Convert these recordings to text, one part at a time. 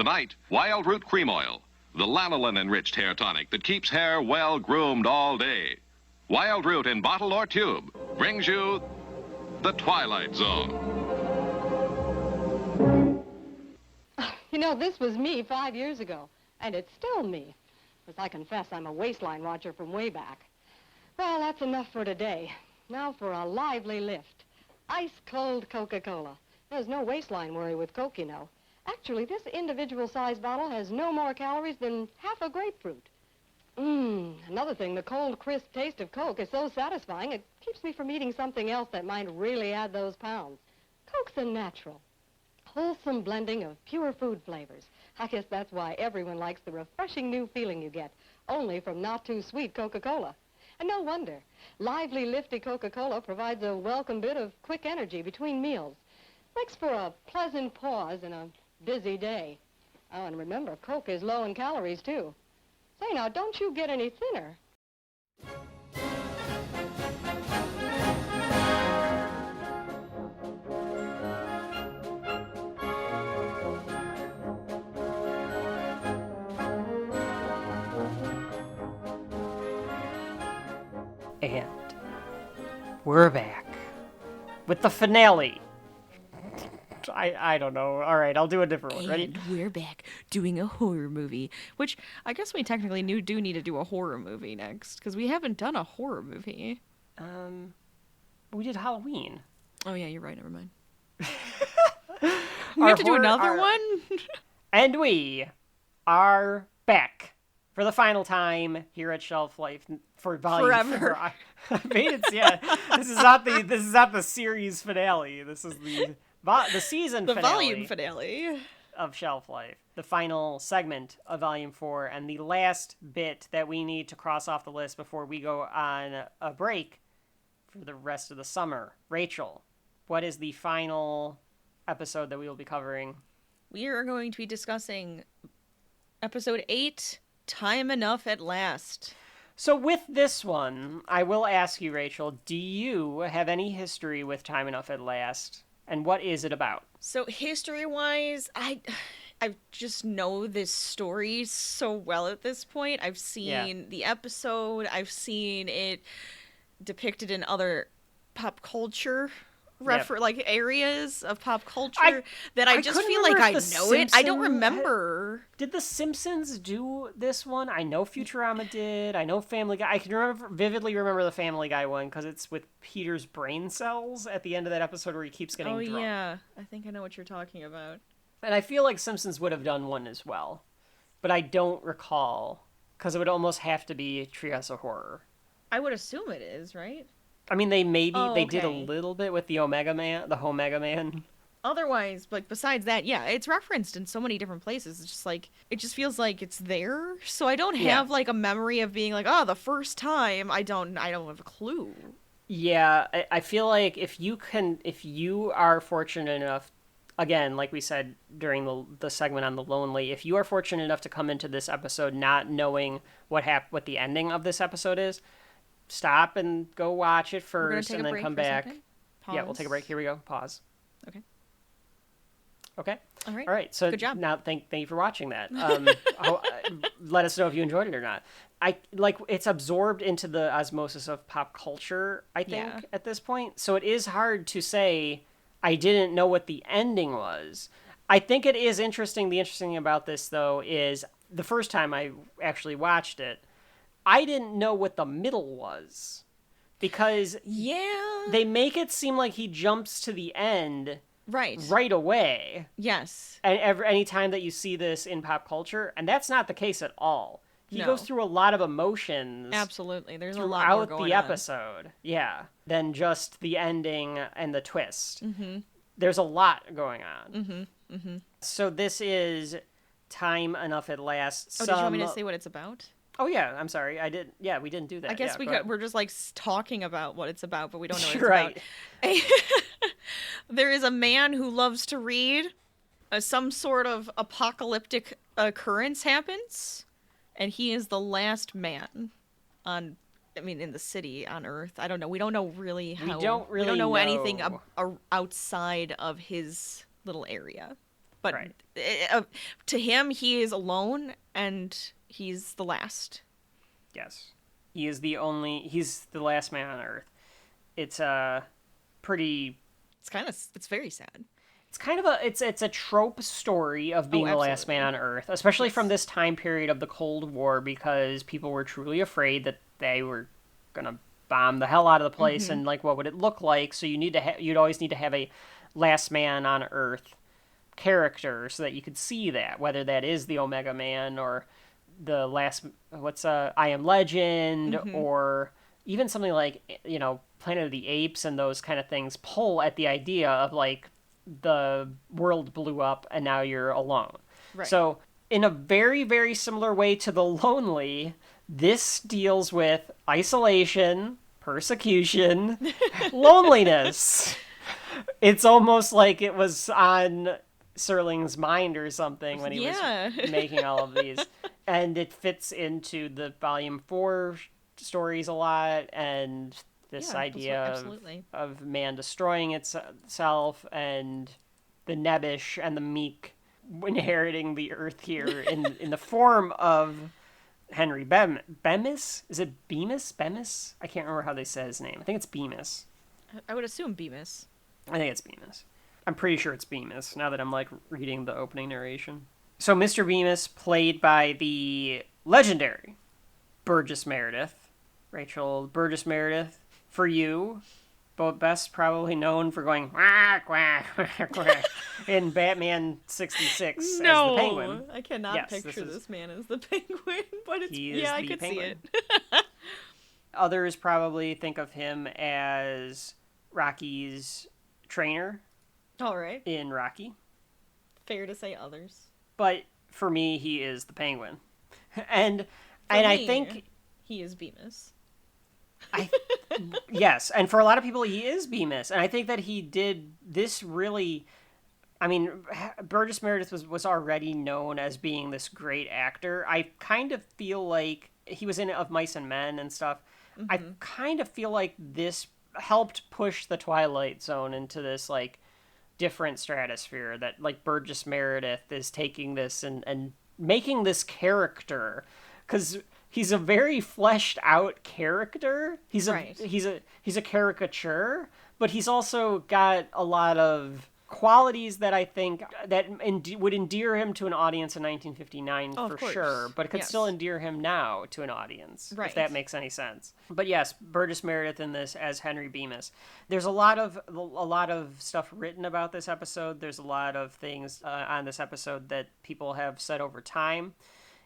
Tonight, Wild Root Cream Oil, the lanolin-enriched hair tonic that keeps hair well-groomed all day. Wild Root in bottle or tube brings you the Twilight Zone. You know, this was me 5 years ago, and it's still me. As I confess, I'm a waistline watcher from way back. Well, that's enough for today. Now for a lively lift. Ice-cold Coca-Cola. There's no waistline worry with Coke, you know. Actually, this individual-sized bottle has no more calories than half a grapefruit. Another thing, the cold, crisp taste of Coke is so satisfying, it keeps me from eating something else that might really add those pounds. Coke's a natural, wholesome blending of pure food flavors. I guess that's why everyone likes the refreshing new feeling you get, only from not-too-sweet Coca-Cola. And no wonder. Lively, lifty Coca-Cola provides a welcome bit of quick energy between meals. Makes for a pleasant pause in a busy day. Oh, and remember, Coke is low in calories, too. Say, now, don't you get any thinner. And we're back with the finale. I don't know. All right, I'll do a different one. Ready? And we're back doing a horror movie, which I guess we technically do need to do a horror movie next, because we haven't done a horror movie. We did Halloween. Oh yeah, you're right. Never mind. We have to do another one? And we are back for the final time here at Shelf Life for volume Forever. 4. I made it. Yeah, this is not the series finale. This is the season The finale. volume finale Of Shelf Life, the final segment of Volume 4, and the last bit that we need to cross off the list before we go on a break for the rest of the summer. Rachel, what is the final episode that we will be covering? We are going to be discussing episode 8, Time Enough at Last. So with this one, I will ask you, Rachel, do you have any history with Time Enough at Last? And what is it about? So history-wise, I just know this story so well at this point. I've seen the episode. I've seen it depicted in other pop culture like areas of pop culture that I just feel like I know it. I don't remember. Did The Simpsons do this one? I know Futurama did. I know Family Guy. I can vividly remember the Family Guy one because it's with Peter's brain cells at the end of that episode where he keeps getting drunk. Oh yeah, I think I know what you're talking about. And I feel like Simpsons would have done one as well, but I don't recall because it would almost have to be Treehouse of Horror. I would assume it is, right? I mean, they did a little bit with the Omega Man. Otherwise, like, besides that, yeah, it's referenced in so many different places. It's just like, it just feels like it's there. So I don't have like a memory of being like, oh, the first time. I don't have a clue. Yeah, I feel like if you are fortunate enough, again, like we said during the segment on The Lonely, if you are fortunate enough to come into this episode not knowing what the ending of this episode is, stop and go watch it first and then come back. Yeah, we'll take a break. Here we go. Pause. Okay. All right. So good job. Now thank you for watching that. Let us know if you enjoyed it or not. It's absorbed into the osmosis of pop culture, I think, at this point. So it is hard to say I didn't know what the ending was. I think it is interesting. The interesting thing about this, though, is the first time I actually watched it, I didn't know what the middle was because they make it seem like he jumps to the end right away. Yes. And any time that you see this in pop culture, and that's not the case at all. He goes through a lot of emotions. Absolutely. There's a lot more going on. Throughout the episode. Yeah. Than just the ending and the twist. Mm-hmm. There's a lot going on. Mm-hmm. Mm-hmm. So this is Time Enough at Last. Oh, did you want me to say what it's about? Oh, yeah. I'm sorry. I did. Yeah, we didn't do that. I guess we're just like talking about what it's about, but we don't know what it's right. about. There is a man who loves to read. Some sort of apocalyptic occurrence happens, and he is the last man in the city on Earth. I don't know. We don't know really how. We don't know anything outside of his little area. But Right. To him, he is alone, and he's the last. Yes. He's the last man on Earth. It's pretty... It's very sad. It's kind of it's a trope story of being the last man on Earth, especially from this time period of the Cold War, because people were truly afraid that they were gonna bomb the hell out of the place, and like, what would it look like? So you'd always need to have a last man on Earth character so that you could see that, whether that is the Omega Man or the last I Am Legend, or even something like, you know, Planet of the Apes and those kind of things pull at the idea of like, the world blew up and now you're alone. Right. So in a very, very similar way to The Lonely, this deals with isolation, persecution, loneliness. It's almost like it was on Serling's mind or something when he was making all of these. And it fits into the Volume 4 stories a lot, and this idea of man destroying itself, and the nebbish and the meek inheriting the earth here in the form of Henry Bemis? Is it Bemis? Bemis? I can't remember how they say his name. I think it's Bemis. I would assume Bemis. I think it's Bemis. I'm pretty sure it's Bemis, now that I'm like reading the opening narration. So Mr. Bemis, played by the legendary Burgess Meredith. Rachel, Burgess Meredith, for you, but best probably known for going quack, quack, quack, quack in Batman 66 as the Penguin. I cannot picture this man as the Penguin, but I could see it. Others probably think of him as Rocky's trainer. All right. In Rocky. Fair to say others. But for me, he is the Penguin. And I think he is Bemis. Yes, and for a lot of people, he is Bemis, and I think that he did this really. I mean, Burgess Meredith was already known as being this great actor. I kind of feel like he was in Of Mice and Men and stuff. I kind of feel like this helped push the Twilight Zone into this like different stratosphere, that like Burgess Meredith is taking this and making this character, because he's a very fleshed out character. He's a caricature, but he's also got a lot of qualities that I think that would endear him to an audience in 1959 for sure, but it could still endear him now to an audience, if that makes any sense. But yes, Burgess Meredith in this as Henry Bemis. There's a lot of stuff written about this episode. There's a lot of things on this episode that people have said over time.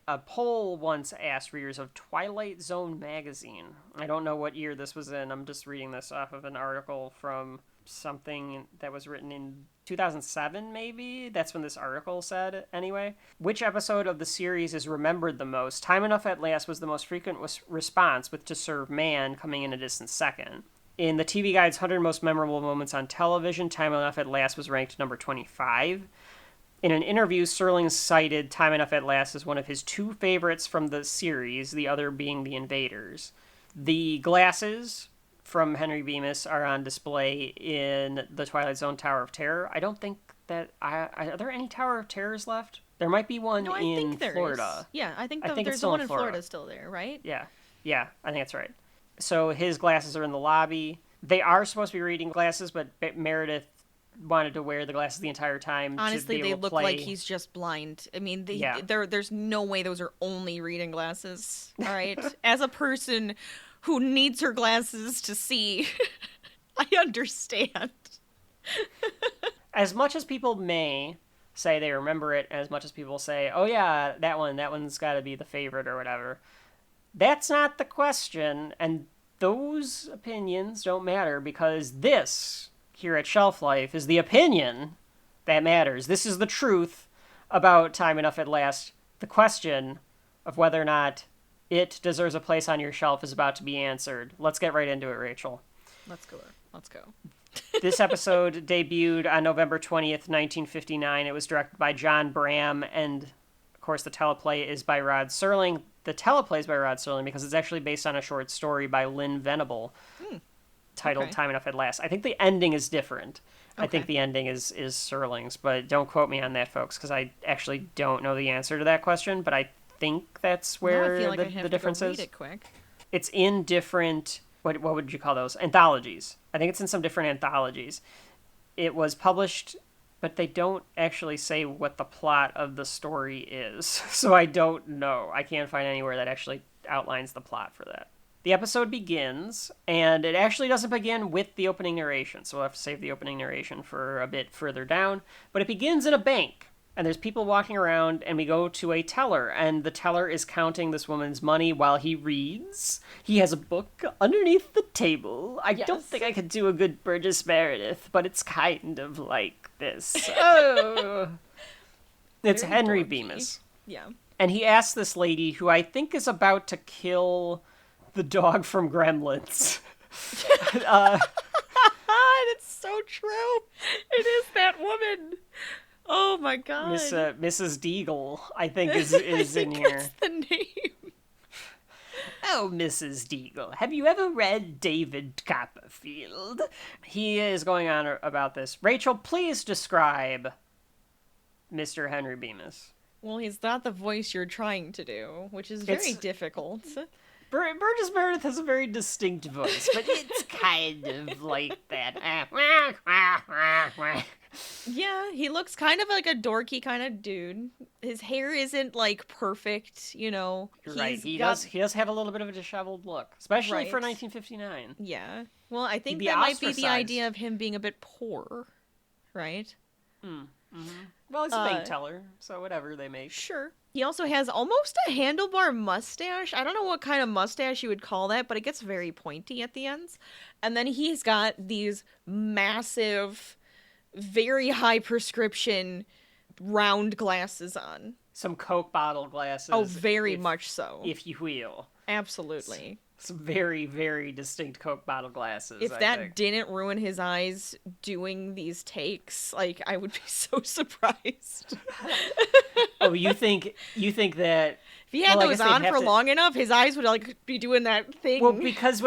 A poll once asked readers of Twilight Zone magazine. I don't know what year this was in. I'm just reading this off of an article from something that was written in 2007, maybe? That's when this article said, anyway. Which episode of the series is remembered the most? Time Enough at Last was the most frequent response, with To Serve Man coming in a distant second. In the TV Guide's 100 Most Memorable Moments on Television, Time Enough at Last was ranked number 25. In an interview, Serling cited Time Enough at Last as one of his two favorites from the series, the other being The Invaders. The glasses from Henry Bemis are on display in the Twilight Zone Tower of Terror. I don't think that... are there any Tower of Terrors left? There might be one in Florida. Is. Yeah, I think there's one in Florida still there, right? Yeah, I think that's right. So his glasses are in the lobby. They are supposed to be reading glasses, but Meredith wanted to wear the glasses the entire time. Honestly, to be able they look to play. Like he's just blind. I mean, there's no way those are only reading glasses. All right, as a person who needs her glasses to see, I understand. As much as people may say they remember it, as much as people say, oh yeah, that one's got to be the favorite or whatever, that's not the question, and those opinions don't matter, because this, here at Shelf Life, is the opinion that matters. This is the truth about Time Enough at Last. The question of whether or not it deserves a place on your shelf is about to be answered. Let's get right into it, Rachel. Let's go. This episode debuted on November 20th, 1959. It was directed by John Bram, and of course the teleplay is by Rod Serling. The teleplay is by Rod Serling because it's actually based on a short story by Lynn Venable titled Time Enough at Last. I think the ending is different. I think the ending is Serling's, but don't quote me on that, folks, because I actually don't know the answer to that question, but I think that's where I feel like I have the difference to go is. read it quick. It's in different, what would you call those? Anthologies. I think it's in some different anthologies. It was published, but they don't actually say what the plot of the story is. So I don't know. I can't find anywhere that actually outlines the plot for that. The episode begins, and it actually doesn't begin with the opening narration, so we'll have to save the opening narration for a bit further down. But it begins in a bank, and there's people walking around, and we go to a teller, and the teller is counting this woman's money while he reads. He has a book underneath the table. I don't think I could do a good Burgess Meredith, but it's kind of like this. Oh. It's Very Henry dorky. Bemis. Yeah. And he asks this lady, who I think is about to kill the dog from Gremlins. That's so true. It is that woman. Oh my god. Mrs. Deagle, I think, is in here. That's the name. Oh, Mrs. Deagle, have you ever read David Copperfield? He is going on about this. Rachel, please describe Mr. Henry Bemis. Well, he's not the voice you're trying to do, which is very difficult. Burgess Meredith has a very distinct voice, but it's kind of like that. Yeah, he looks kind of like a dorky kind of dude. His hair isn't like perfect, you know. You're right. He does have a little bit of a disheveled look, especially for 1959. Yeah. Well, I think He'd be that might be the ostracized. idea of him being a bit poor, right? Well, it's a bank teller, so whatever they make. Sure. He also has almost a handlebar mustache. I don't know what kind of mustache you would call that, but it gets very pointy at the ends. And then he's got these massive, very high prescription round glasses on. Some Coke bottle glasses. Oh, very much so. If you will. Absolutely. Some very, very distinct Coke bottle glasses. If I that think. didn't ruin his eyes doing these takes, like, I would be so surprised. Oh, you think that If he had I those guess they'd on have for to- long enough, his eyes would, like, be doing that thing. Well, because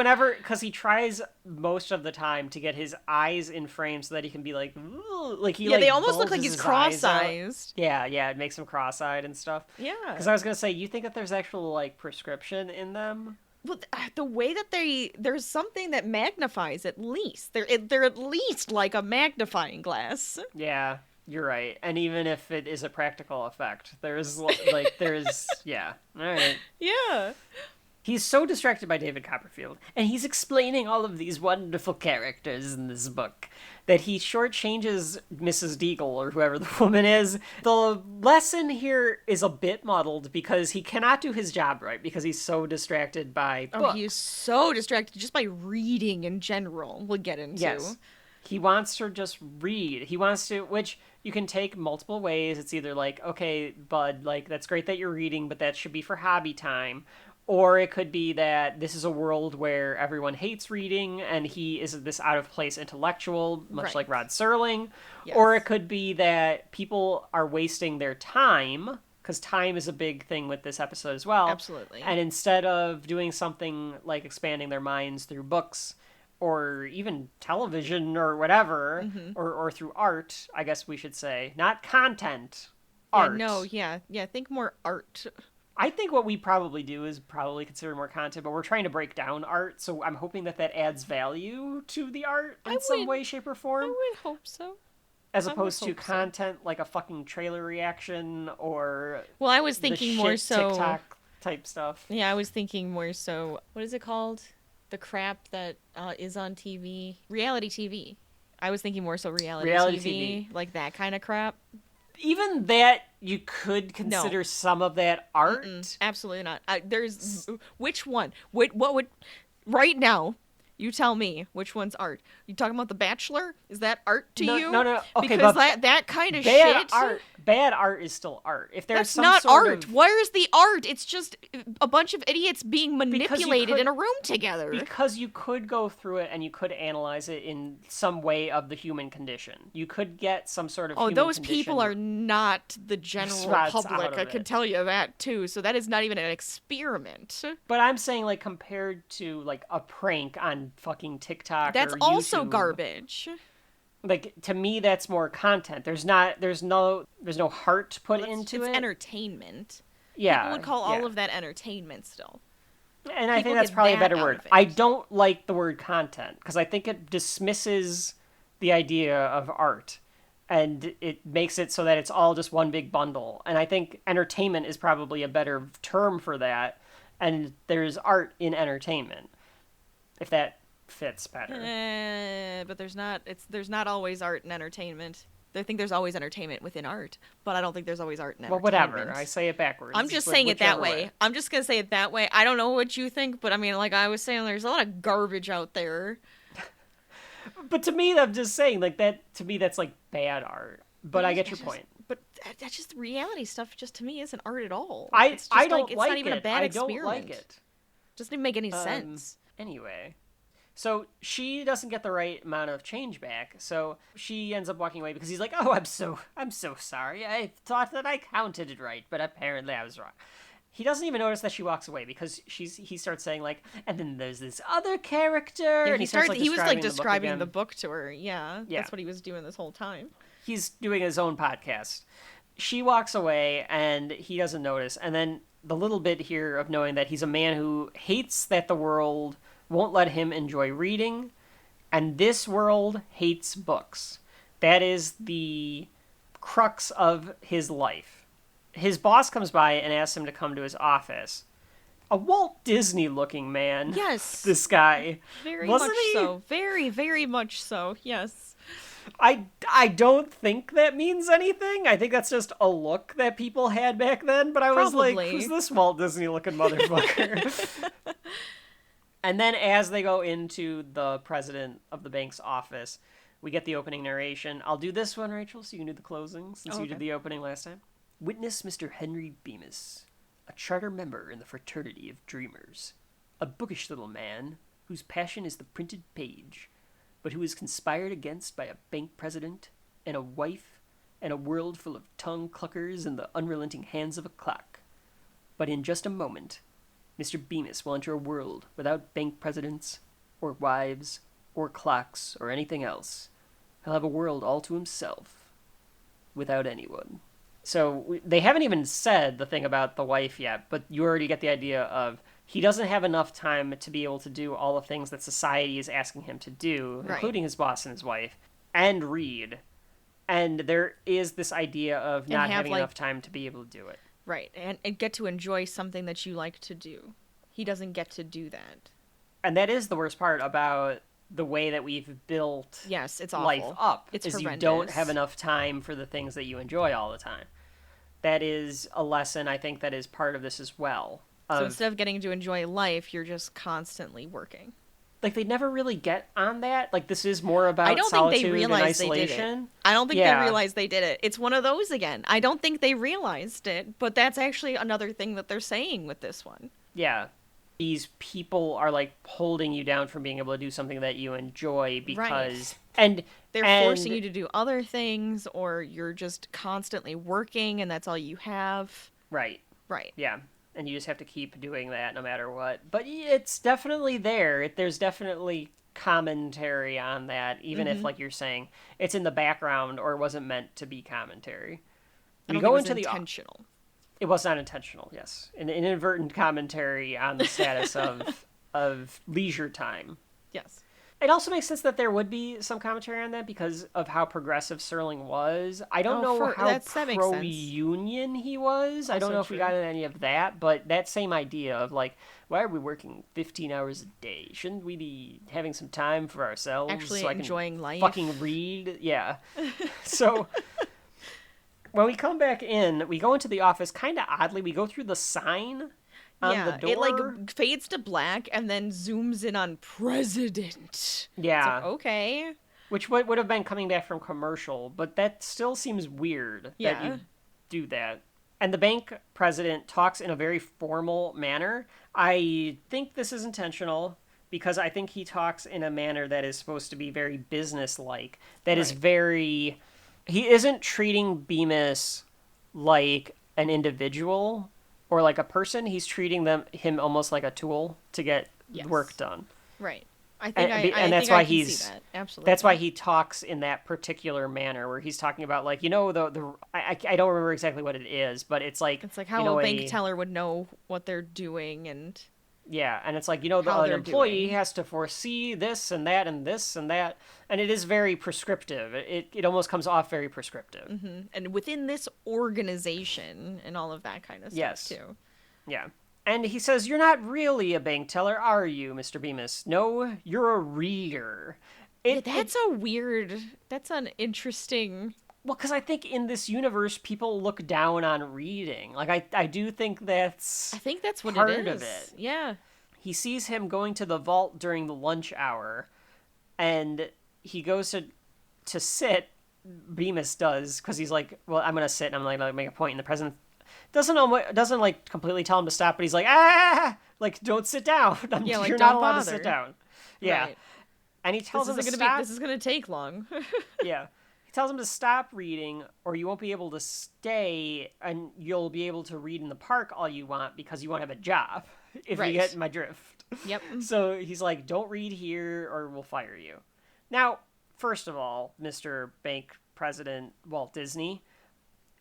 he tries most of the time to get his eyes in frame so that he can be like, "Ooh," like he yeah, like they almost look bulges like he's his eyes out. cross-eyed. Yeah, it makes him cross-eyed and stuff. Yeah. Because I was gonna say, you think that there's actual like prescription in them? Well, the way that there's something that magnifies at least. They're at least like a magnifying glass. Yeah, you're right. And even if it is a practical effect, there's yeah. All right. Yeah. He's so distracted by David Copperfield, and he's explaining all of these wonderful characters in this book, that he shortchanges Mrs. Deagle, or whoever the woman is. The lesson here is a bit muddled, because he cannot do his job right, because he's so distracted by books. Oh, he's so distracted just by reading in general, we'll get into. Yes. He wants to just read. He wants to, which you can take multiple ways. It's either like, okay, bud, like, that's great that you're reading, but that should be for hobby time. Or it could be that this is a world where everyone hates reading and he is this out-of-place intellectual, much like Rod Serling. Yes. Or it could be that people are wasting their time, because time is a big thing with this episode as well. Absolutely. And instead of doing something like expanding their minds through books or even television or whatever, or through art, I guess we should say, not content, art. Think more art. I think what we probably do is probably consider more content, but we're trying to break down art, so I'm hoping that adds value to the art in some way, shape, or form. I would hope so. As opposed to content like a fucking trailer reaction or... Well, I was thinking more so... TikTok type stuff. Yeah, I was thinking more so... What is it called? The crap that is on TV? Reality TV. I was thinking more so reality TV. Like that kind of crap. Even that, you could consider some of that art. Absolutely not. There's which one? What would right now? You tell me which one's art. You talking about The Bachelor? Is that art to you? No. Okay, because but that kind of bad shit. Bad art is still art. If there's That's some not sort art. of... Where's the art? It's just a bunch of idiots being manipulated in a room together. Because you could go through it and you could analyze it in some way of the human condition. You could get some sort of human those condition. people are not the general Spots out public. of I it. can tell you that too. So that is not even an experiment. But I'm saying, like, compared to, like, a prank on fucking TikTok That's or also YouTube. garbage. Like, to me, that's more content. There's no heart put into it. It's entertainment. Yeah. People would call all of that entertainment still. And I think that's probably a better word. I don't like the word content because I think it dismisses the idea of art and it makes it so that it's all just one big bundle. And I think entertainment is probably a better term for that. And there's art in entertainment, if that fits better. But there's not always art in entertainment. I think there's always entertainment within art, but I don't think there's always art in entertainment. Well, whatever. I say it backwards. I'm just saying it that way. I'm just going to say it that way. I don't know what you think, but I mean, like I was saying, there's a lot of garbage out there. But to me, I'm just saying, like, that, to me, that's, like, bad art. But I get your point. But that's just reality stuff, just to me, isn't art at all. I don't it's like not even it. a bad experiment. I don't like it. Doesn't even make any sense. Anyway. So she doesn't get the right amount of change back, so she ends up walking away because he's like, "Oh, I'm so sorry. I thought that I counted it right, but apparently I was wrong." He doesn't even notice that she walks away because he starts saying like, "And then there's this other character." Yeah, and he was like describing the book to her. Yeah, that's what he was doing this whole time. He's doing his own podcast. She walks away and he doesn't notice, and then the little bit here of knowing that he's a man who hates that the world won't let him enjoy reading, and this world hates books. That is the crux of his life. His boss comes by and asks him to come to his office. A Walt Disney-looking man. Yes. This guy. Very Wasn't much he? so. Very, very much so, yes. I don't think that means anything. I think that's just a look that people had back then, but I was like, who's this Walt Disney-looking motherfucker? And then as they go into the president of the bank's office, we get the opening narration. I'll do this one, Rachel, so you can do the closing, since you did the opening last time. Witness Mr. Henry Bemis, a charter member in the fraternity of dreamers. A bookish little man whose passion is the printed page, but who is conspired against by a bank president and a wife and a world full of tongue cluckers and the unrelenting hands of a clock. But in just a moment, Mr. Bemis will enter a world without bank presidents, or wives, or clocks, or anything else. He'll have a world all to himself, without anyone. So they haven't even said the thing about the wife yet, but you already get the idea of he doesn't have enough time to be able to do all the things that society is asking him to do, including his boss and his wife, and read. And there is this idea of not having enough time to be able to do it. Right, and get to enjoy something that you like to do. He doesn't get to do that. And that is the worst part about the way that we've built it's life awful. up. It's horrendous. horrendous. You don't have enough time for the things that you enjoy all the time. That is a lesson I think that is part of this as well. So instead of getting to enjoy life, you're just constantly working. Like, they never really get on that. Like, this is more about solitude and isolation. I don't think they realized they did it. It's one of those again. I don't think they realized it, but that's actually another thing that they're saying with this one. Yeah. These people are, like, holding you down from being able to do something that you enjoy because... Right. And they're forcing you to do other things, or you're just constantly working and that's all you have. Right. Right. Yeah. And you just have to keep doing that no matter what. But it's definitely there. There's definitely commentary on that, even if, like you're saying, it's in the background or wasn't meant to be commentary. We go into the intentional. It was not intentional, yes. An inadvertent commentary on the status of leisure time. Yes. It also makes sense that there would be some commentary on that because of how progressive Serling was. I don't know how pro-union he was. I don't know if we got into any of that, but that same idea of, like, why are we working 15 hours a day? Shouldn't we be having some time for ourselves? Actually so I can enjoying life. Fucking read? Yeah. So... when we come back in, we go into the office kind of oddly. We go through the sign on the door. It like fades to black and then zooms in on president. Yeah. Like, okay. Which would have been coming back from commercial, but that still seems weird that you do that. And the bank president talks in a very formal manner. I think this is intentional because I think he talks in a manner that is supposed to be very business-like. That is very... He isn't treating Bemis like an individual or like a person. He's treating him almost like a tool to get work done. Right. I think and that's think why I can he's see that. Absolutely. That's why he talks in that particular manner, where he's talking about like, I don't remember exactly what it is, but it's like how a bank teller would know what they're doing and it's like, an employee has to foresee this and that and this and that, and it is very prescriptive. It almost comes off very prescriptive. Mm-hmm. And within this organization and all of that kind of stuff too. Yeah. And he says, "You're not really a bank teller, are you, Mr. Bemis? No, you're a reader." That's an interesting... Well, because I think in this universe, people look down on reading. Like, I do think that's... I think that's what part it is. of it. Yeah. He sees him going to the vault during the lunch hour, and he goes to sit. Bemis does, because he's like, well, I'm going to sit, and I'm like, going to make a point, and the president doesn't like completely tell him to stop, but he's like, like, don't sit down. You're not allowed to sit down. Yeah. Right. And he tells him to stop. This is going to take long. Yeah. He tells him to stop reading, or you won't be able to stay, and you'll be able to read in the park all you want because you won't have a job, if you get my drift. Yep. So he's like, don't read here or we'll fire you. Now, first of all, Mr. Bank President Walt Disney,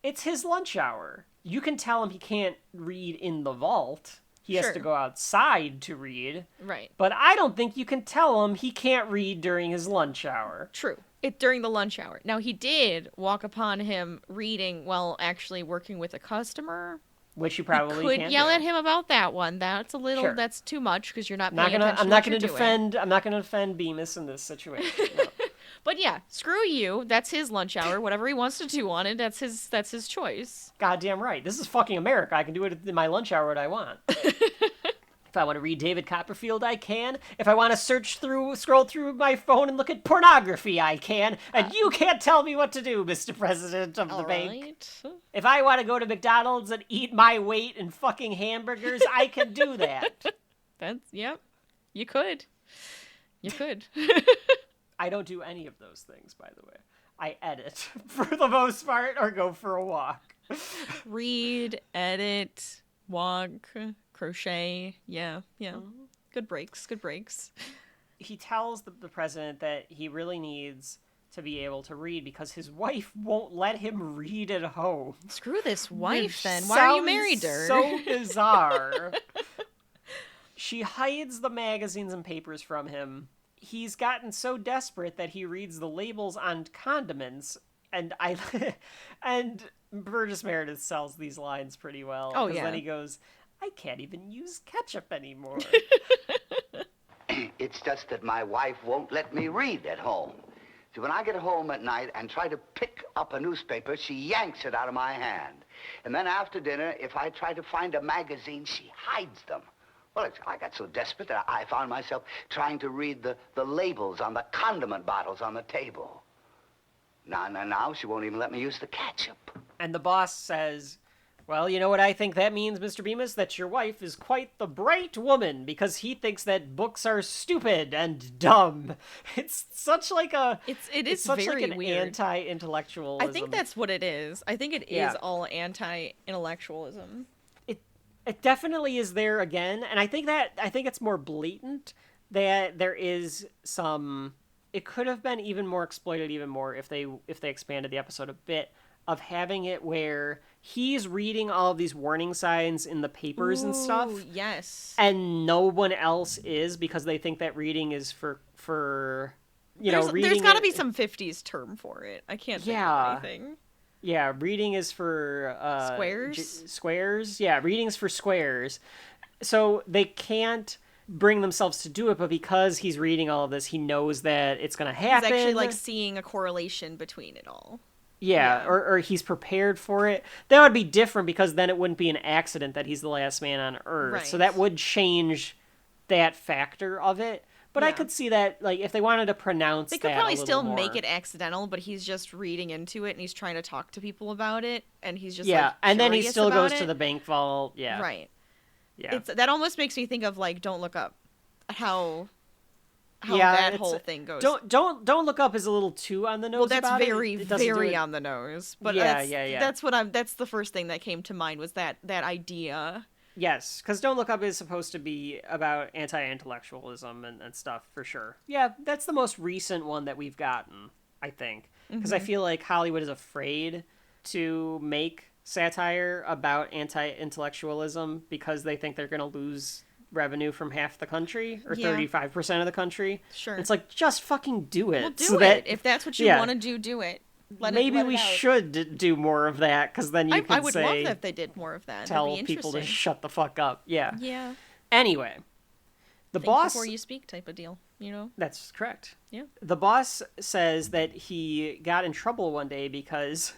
it's his lunch hour. You can tell him he can't read in the vault. He has to go outside to read. Right. But I don't think you can tell him he can't read during his lunch hour. True. During the lunch hour. Now, he did walk upon him reading while actually working with a customer. Which you probably can't could yell at him about that one. That's a little, that's too much because you're not paying attention I'm not going to defend Bemis in this situation. No. But yeah, screw you. That's his lunch hour. Whatever he wants to do on it, that's his choice. Goddamn right. This is fucking America. I can do it in my lunch hour what I want. If I want to read David Copperfield, I can. If I want to scroll through my phone and look at pornography, I can. And you can't tell me what to do, Mr. President of the bank. If I want to go to McDonald's and eat my weight in fucking hamburgers, I can do that. Yep. You could. I don't do any of those things, by the way. I edit, for the most part, or go for a walk. Read, edit, walk, crochet. Yeah. Mm-hmm. Good breaks. He tells the president that he really needs to be able to read because his wife won't let him read at home. Screw this wife, then. Why are you married to her? So bizarre. She hides the magazines and papers from him. He's gotten so desperate that he reads the labels on condiments, and Burgess Meredith sells these lines pretty well. Oh, yeah. Then he goes, I can't even use ketchup anymore. It's just that my wife won't let me read at home. See, when I get home at night and try to pick up a newspaper, she yanks it out of my hand. And then after dinner, if I try to find a magazine, she hides them. Well, I got so desperate that I found myself trying to read the labels on the condiment bottles on the table. Now, she won't even let me use the ketchup. And the boss says, well, you know what I think that means, Mr. Bemis? That your wife is quite the bright woman, because he thinks that books are stupid and dumb. It's such like a... It is such very like an weird anti-intellectualism. I think that's what it is. I think it is all anti-intellectualism. It definitely is there again, and I think it's more blatant that there is some... It could have been even more exploited even more if they expanded the episode a bit, of having it where he's reading all of these warning signs in the papers and stuff. Yes. And no one else is, because they think that reading is for reading. There's got to be some 50s term for it. I can't think of anything. Yeah, reading is for... squares? Squares? Yeah, reading's for squares. So they can't bring themselves to do it, but because he's reading all of this, he knows that it's going to happen. He's actually, seeing a correlation between it all. Yeah. Or he's prepared for it. That would be different, because then it wouldn't be an accident that he's the last man on Earth. Right. So that would change that factor of it. But I could see that, if they wanted to pronounce that a little more. They could probably still make it accidental, but he's just reading into it, and he's trying to talk to people about it, and he's just, and then he still goes to the bank vault. Yeah. Right. Yeah. That almost makes me think of, Don't Look Up. How that whole thing goes. Don't Look Up is a little too on the nose. Well, that's very on the nose. But that's the first thing that came to mind, was that idea. Yes, because Don't Look Up is supposed to be about anti-intellectualism and stuff, for sure. Yeah, that's the most recent one that we've gotten, I think. Because I feel like Hollywood is afraid to make satire about anti-intellectualism because they think they're going to lose revenue from half the country, or 35% of the country. Sure. It's like, just fucking do it. Well, do it. If that's what you want to do it. Maybe we should do more of that, because then you I could would say, love that if they did more of that. Tell That'd be people to interesting. shut the fuck up. Yeah. Yeah. Anyway, the Think boss... before you speak type of deal, you know? That's correct. Yeah. The boss says that he got in trouble one day because...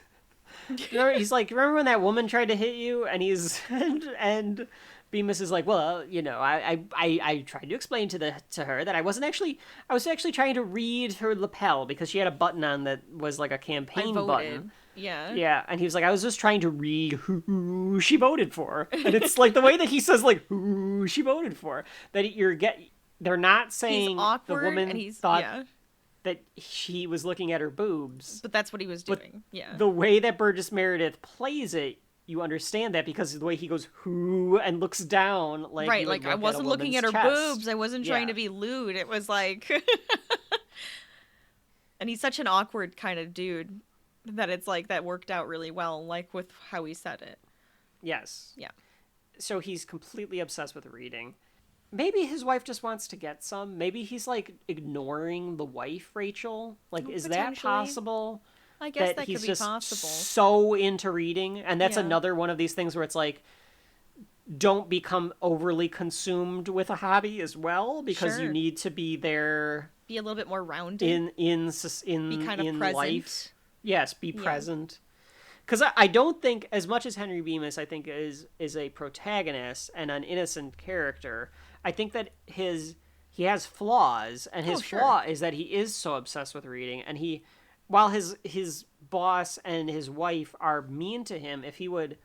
he's like, remember when that woman tried to hit you? And he's... and Bemis is like, well, you know, I tried to explain to her that I was actually trying to read her lapel because she had a button on that was like a campaign button. Yeah. Yeah, and he was like, I was just trying to read who she voted for. And it's like the way that he says like who she voted for, that they're not saying he's awkward, the woman and thought that she was looking at her boobs. But that's what he was doing. Yeah. The way that Burgess Meredith plays it, you understand that because of the way he goes who and looks down, like right, like I wasn't looking at her chest. boobs. I wasn't trying to be lewd. It was like, and he's such an awkward kind of dude that it's like that worked out really well, like with how he said it. Yes. Yeah. So he's completely obsessed with reading. Maybe his wife just wants to get some. Maybe he's like ignoring the wife, Rachel. Like, is that possible? I guess that he's could be just possible. So into reading, and that's another one of these things where it's like, don't become overly consumed with a hobby as well, because you need to be there. Be a little bit more rounded. In be kind of present. Life. Yes, be present. Because I don't think, as much as Henry Bemis, I think is a protagonist and an innocent character, I think that he has flaws, and his flaw is that he is so obsessed with reading, and while his boss and his wife are mean to him, if he would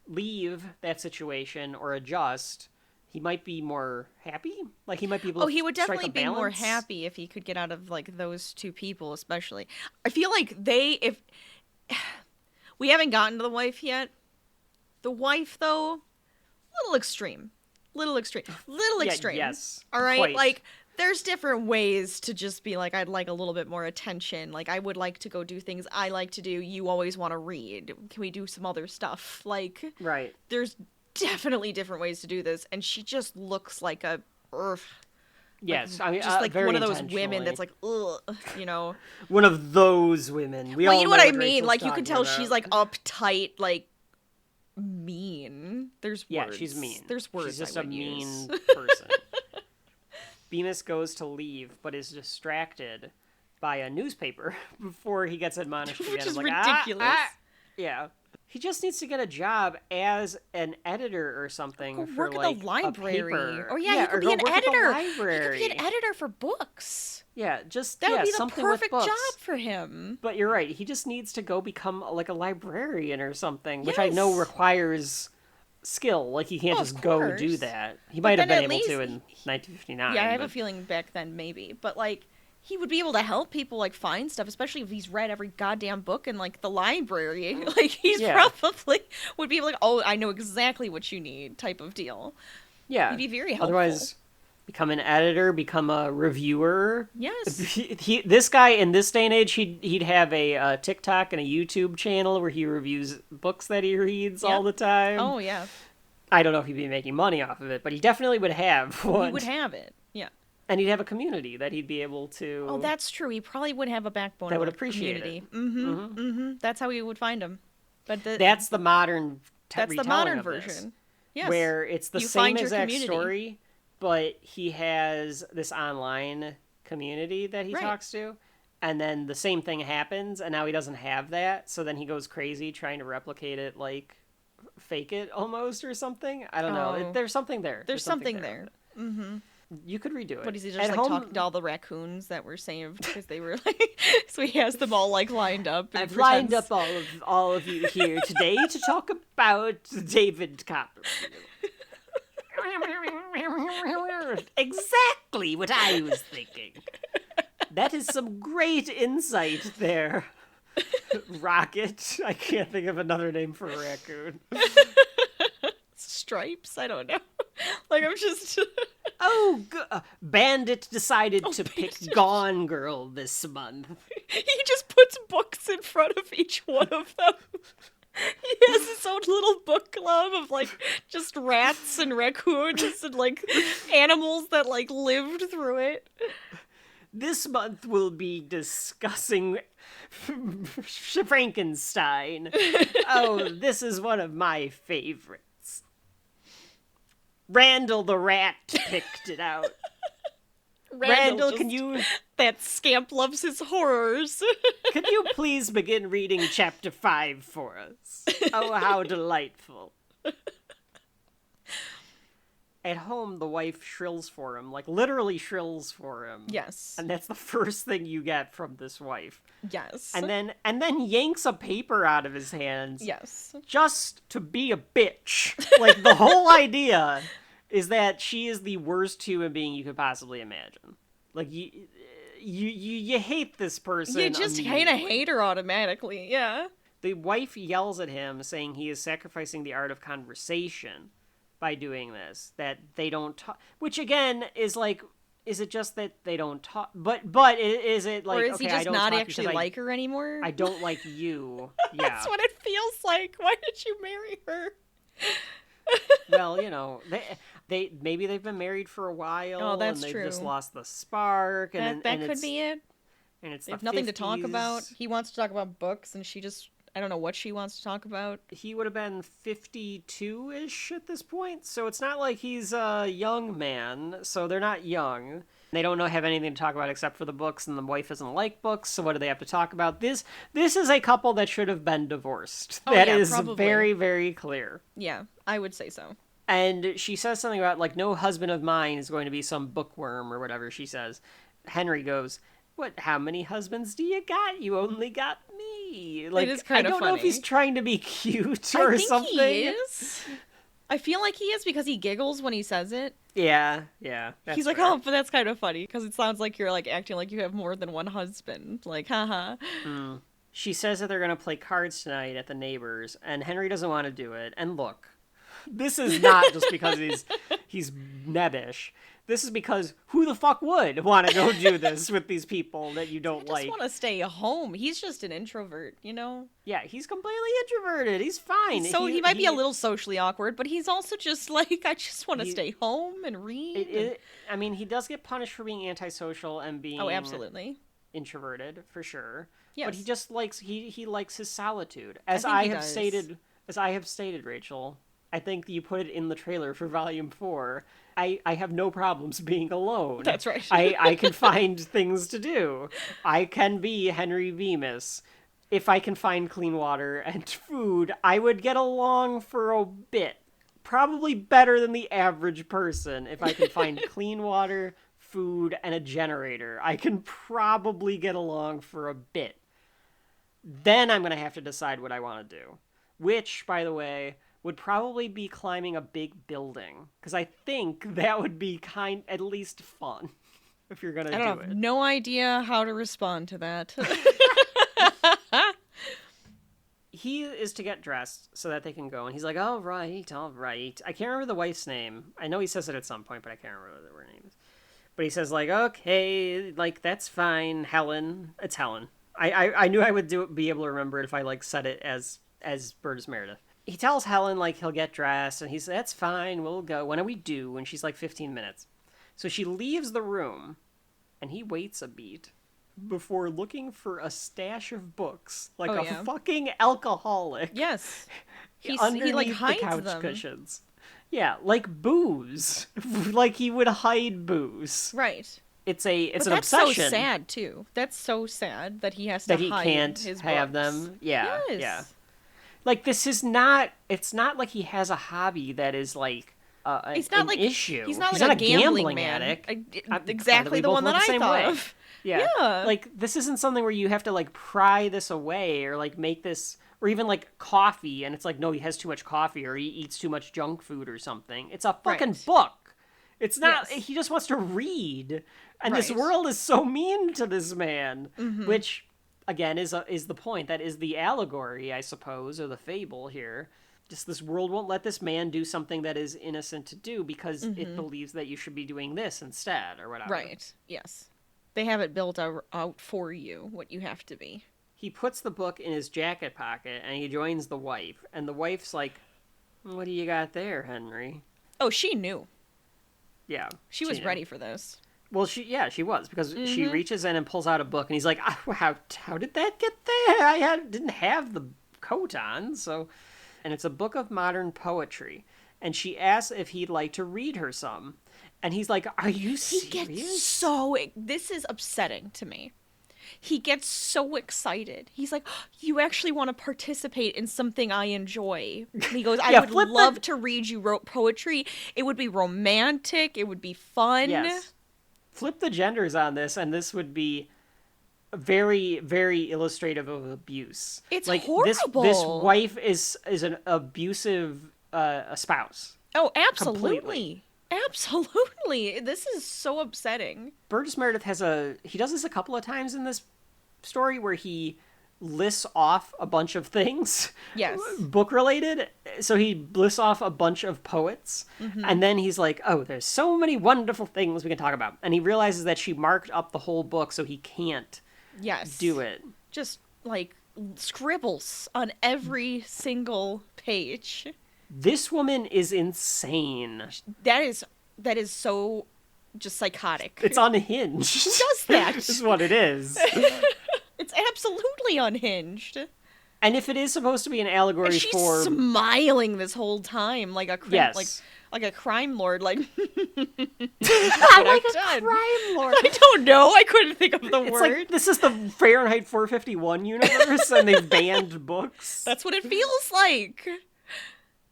leave that situation or adjust, he might be more happy. Like, he might be able to he would definitely be more happy if he could get out of, like, those two people, especially. I feel like if we haven't gotten to the wife yet. The wife, though, little extreme. Yes. All right? Quite. Like, there's different ways to just be like, I'd like a little bit more attention. Like, I would like to go do things I like to do. You always want to read. Can we do some other stuff? Like, right. There's definitely different ways to do this. And she just looks like a, yes. like, I mean, just like very one of those women that's like, you know. One of those women. Well, you know what I mean? Like, you can tell she's like uptight, like, mean. There's words. Yeah, she's mean. There's words. She's just a mean person. Bemis goes to leave, but is distracted by a newspaper before he gets admonished again. Which is like, ridiculous. Yeah. He just needs to get a job as an editor or something. Go for work like at the library. a paper. Or he could be an editor. He could be an editor editor for books. Yeah, just that would be the something perfect with books. job for him. But you're right. He just needs to go become like a librarian or something, which I know requires skill. Like, he can't just go do that. He might have been able to in 1959. Yeah, I have a feeling back then maybe. But, like, he would be able to help people, like, find stuff, especially if he's read every goddamn book in, like, the library. Like, he's probably would be like, oh, I know exactly what you need type of deal. Yeah. He'd be very helpful. Otherwise, become an editor, become a reviewer. Yes. This guy, in this day and age, he'd have a TikTok and a YouTube channel where he reviews books that he reads all the time. Oh, yeah. I don't know if he'd be making money off of it, but he definitely would have one. He would have it, yeah. And he'd have a community that he'd be able to... Oh, that's true. He probably would have a backbone that would appreciate community. it. That's how we would find him. But that's the modern That's the modern version. Yes. Where it's the same exact story, but he has this online community that he talks to, and then the same thing happens, and now he doesn't have that, so then he goes crazy trying to replicate it, like, fake it almost or something. I don't know. There's something there. There's something there. Mm-hmm. You could redo it. But is he just like talking to all the raccoons that were saved because they were like, so he has them all like lined up. I've lined up all of you here today to talk about David Copperfield. Exactly what I was thinking. That is some great insight there. Rocket. I can't think of another name for a raccoon. stripes. I don't know. Like, I'm just... Bandit decided to pick Gone Girl this month. He just puts books in front of each one of them. He has his own little book club of, like, just rats and raccoons and, like, animals that, like, lived through it. This month we'll be discussing Frankenstein. Oh, this is one of my favorites. Randall the Rat picked it out. Randall, can you... That scamp loves his horrors. Can you please begin reading chapter 5 for us? Oh, how delightful. At home, the wife shrills for him, like literally shrills for him. Yes. And that's the first thing you get from this wife. Yes. And then yanks a paper out of his hands. Yes. Just to be a bitch. Like, the whole idea is that she is the worst human being you could possibly imagine. Like, you hate this person. You just kind of hate her automatically, yeah. The wife yells at him, saying he is sacrificing the art of conversation by doing this. That they don't talk. Which, again, is like, is it just that they don't talk? But is it like, or is okay, he just I don't not talk actually because like her anymore? I don't like you. Yeah. That's what it feels like. Why did you marry her? Well, you know, they maybe they've been married for a while. Oh, that's and they've true. just lost the spark. And that could be it. And it's They have the nothing 50s. to talk about. He wants to talk about books, and she just, I don't know what she wants to talk about. He would have been 52-ish at this point, so it's not like he's a young man, so they're not young. They don't have anything to talk about except for the books, and the wife doesn't like books, so what do they have to talk about? This is a couple that should have been divorced. Oh, That yeah, is probably. very, very clear. Yeah, I would say so. And she says something about, like, no husband of mine is going to be some bookworm or whatever she says. Henry goes, what, how many husbands do you got? You only got me. Like, is kind of I don't know if funny. he's trying to be cute or I think something. he is. I feel like he is because he giggles when he says it. Yeah. That's He's like, fair. oh, but that's kind of funny because it sounds like you're like acting like you have more than one husband. Like, haha. She says that they're going to play cards tonight at the neighbors, and Henry doesn't want to do it. And look, this is not just because he's nebbish. This is because who the fuck would want to go do this with these people that you don't I like? just want to stay home. He's just an introvert, you know? Yeah, he's completely introverted. He's fine. So he might be a little socially awkward, but he's also just like, I just want to stay home and read. I mean, he does get punished for being antisocial and being Oh, absolutely. introverted, for sure. Yes. But he just likes he likes his solitude. As think I he have does. stated, Rachel, I think you put it in the trailer for Volume 4. I have no problems being alone. That's right. I can find things to do. I can be Henry Bemis. If I can find clean water and food, I would get along for a bit. Probably better than the average person if I can find clean water, food, and a generator. I can probably get along for a bit. Then I'm going to have to decide what I want to do. Which, by the way, would probably be climbing a big building. Because I think that would be at least fun. If you're going to do it. I have no idea how to respond to that. He is to get dressed so that they can go. And he's like, all right. I can't remember the wife's name. I know he says it at some point, but I can't remember what her name is. But he says, like, okay, like, that's fine. Helen. It's Helen. I knew I would be able to remember it if I, like, said it as Burgess Meredith. He tells Helen, like, he'll get dressed, and he says, that's fine, we'll go. When are we due? And she's like, 15 minutes. So she leaves the room, and he waits a beat before looking for a stash of books, like a fucking alcoholic. Yes. He underneath like hides the couch them. cushions. Yeah, like booze. Like he would hide booze. Right. It's But an that's obsession. so sad, too. That's so sad that he has to That he hide can't his have books. them. Yeah, Yes. yeah. Like, this is not... It's not like he has a hobby that is, like, He's not an like issue. He's not He's like not a gambling addict. Exactly We the both one feel that I same thought way. of. Yeah. Yeah. Like, this isn't something where you have to, like, pry this away or, like, make this... Or even, like, coffee, and it's like, no, he has too much coffee or he eats too much junk food or something. It's a fucking Right. book. It's not... Yes. He just wants to read. And this Right. world is so mean to this man. Mm-hmm. Which, again, is the point. That is the allegory, I suppose, or the fable here. just this world won't let this man do something that is innocent to do because it believes that you should be doing this instead or whatever. Right. Yes. They have it built out for you, what you have to be. He puts the book in his jacket pocket and he joins the wife. And the wife's like, what do you got there, Henry? Oh, she knew. Yeah. She was knew. ready for this. Well, she was, because she reaches in and pulls out a book, and he's like, how did that get there? I didn't have the coat on, so... And it's a book of modern poetry. And she asks if he'd like to read her some. And he's like, are you serious? He gets so... This is upsetting to me. He gets so excited. He's like, you actually want to participate in something I enjoy. And he goes, I would love to read you wrote poetry. It would be romantic. It would be fun. Yes. Flip the genders on this, and this would be very, very illustrative of abuse. It's like, horrible. This wife is an abusive spouse. Oh, absolutely. Completely. Absolutely. This is so upsetting. Burgess Meredith he does this a couple of times in this story where he lists off a bunch of things. Yes. Book related. So he lists off a bunch of poets. And then he's like, oh, there's so many wonderful things we can talk about. And he realizes that she marked up the whole book so he can't do it. Just like scribbles on every single page. This woman is insane. That is so just psychotic. It's unhinged. Who does that? This is what it is. It's absolutely unhinged. And if it is supposed to be an allegory and she's for smiling this whole time like a like a crime lord, like I'm like a crime lord. I don't know. I couldn't think of the word. Like, this is the Fahrenheit 451 universe, and they've banned books. That's what it feels like.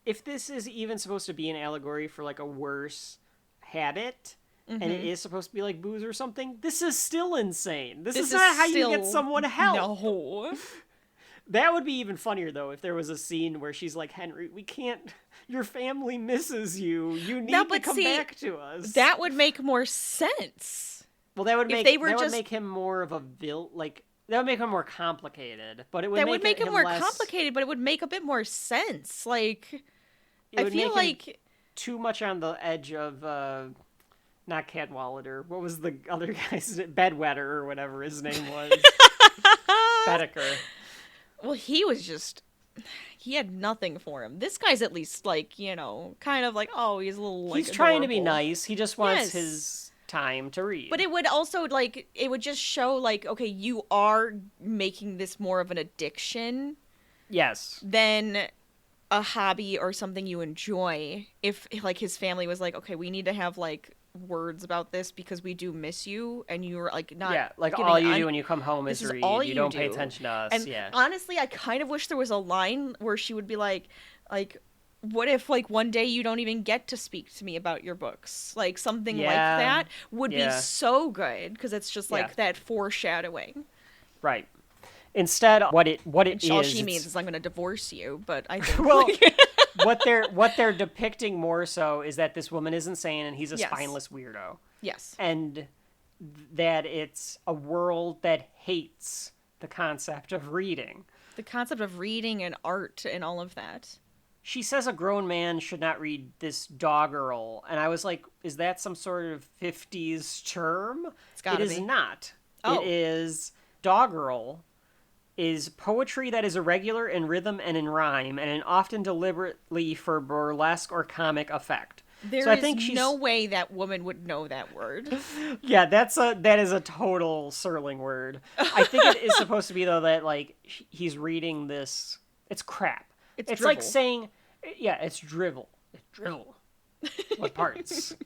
If this is even supposed to be an allegory for like a worse habit, and it is supposed to be like booze or something, this is still insane. This is not how you get someone help. No. That would be even funnier, though, if there was a scene where she's like, Henry, we can't... Your family misses you. You need to come back to us. That would make more sense. Well, that would make him more of a that would make him more complicated. But it would make him more complicated, but it would make a bit more sense. Like, I feel like too much on the edge of not Cadwallader. What was the other guy's name? Bedwetter or whatever his name was. Bedecker. Well, he had nothing for him. This guy's at least, like, you know, kind of like, oh, he's a little, like, he's trying to be nice. He just wants his time to read. But it would also, like, it would just show, like, okay, you are making this more of an addiction. Yes. Than a hobby or something you enjoy. If, like, his family was like, okay, we need to have, like, words about this because we do miss you, and you're like not all you do when you come home is read. You don't pay attention to us. And honestly, I kind of wish there was a line where she would be like what if like one day you don't even get to speak to me about your books, like something like that would be so good, because it's just like that foreshadowing, right? Instead, what it all is, she means is I'm going to divorce you. But I think what they're depicting more so is that this woman is insane and he's a spineless weirdo. Yes. And that it's a world that hates the concept of reading. The concept of reading and art and all of that. She says a grown man should not read this doggerel. And I was like, is that some sort of 50s term? It's gotta be. It is not. Oh. It is doggerel. Is poetry that is irregular in rhythm and in rhyme, and often deliberately for burlesque or comic effect. There is no way that woman would know that word. Yeah, that is a total Serling word. I think it is supposed to be, though, that like he's reading this. It's crap. It's like saying, it's drivel. It's drivel. What parts?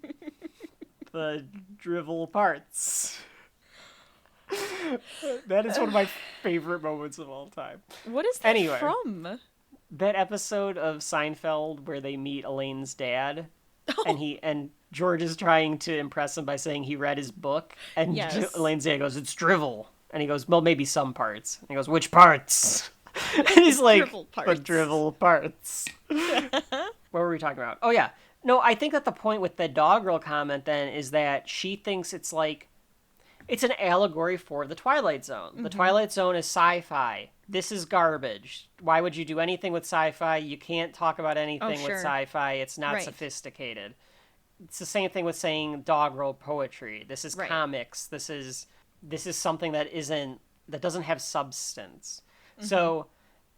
The drivel parts. That is one of my favorite moments of all time. What is that from? That episode of Seinfeld where they meet Elaine's dad, and George is trying to impress him by saying he read his book, and Elaine's dad goes, "It's drivel," and he goes, "Well, maybe some parts." And he goes, "Which parts?" And he's like, "The drivel parts." What were we talking about? Oh yeah, no, I think that the point with the doggerel comment then is that she thinks it's like. It's an allegory for the Twilight Zone. The Twilight Zone is sci-fi. this is garbage. Why would you do anything with sci-fi? You can't talk about anything with sci-fi. It's not sophisticated. It's the same thing with saying doggerel poetry. This is comics. This is something that doesn't have substance. Mm-hmm. So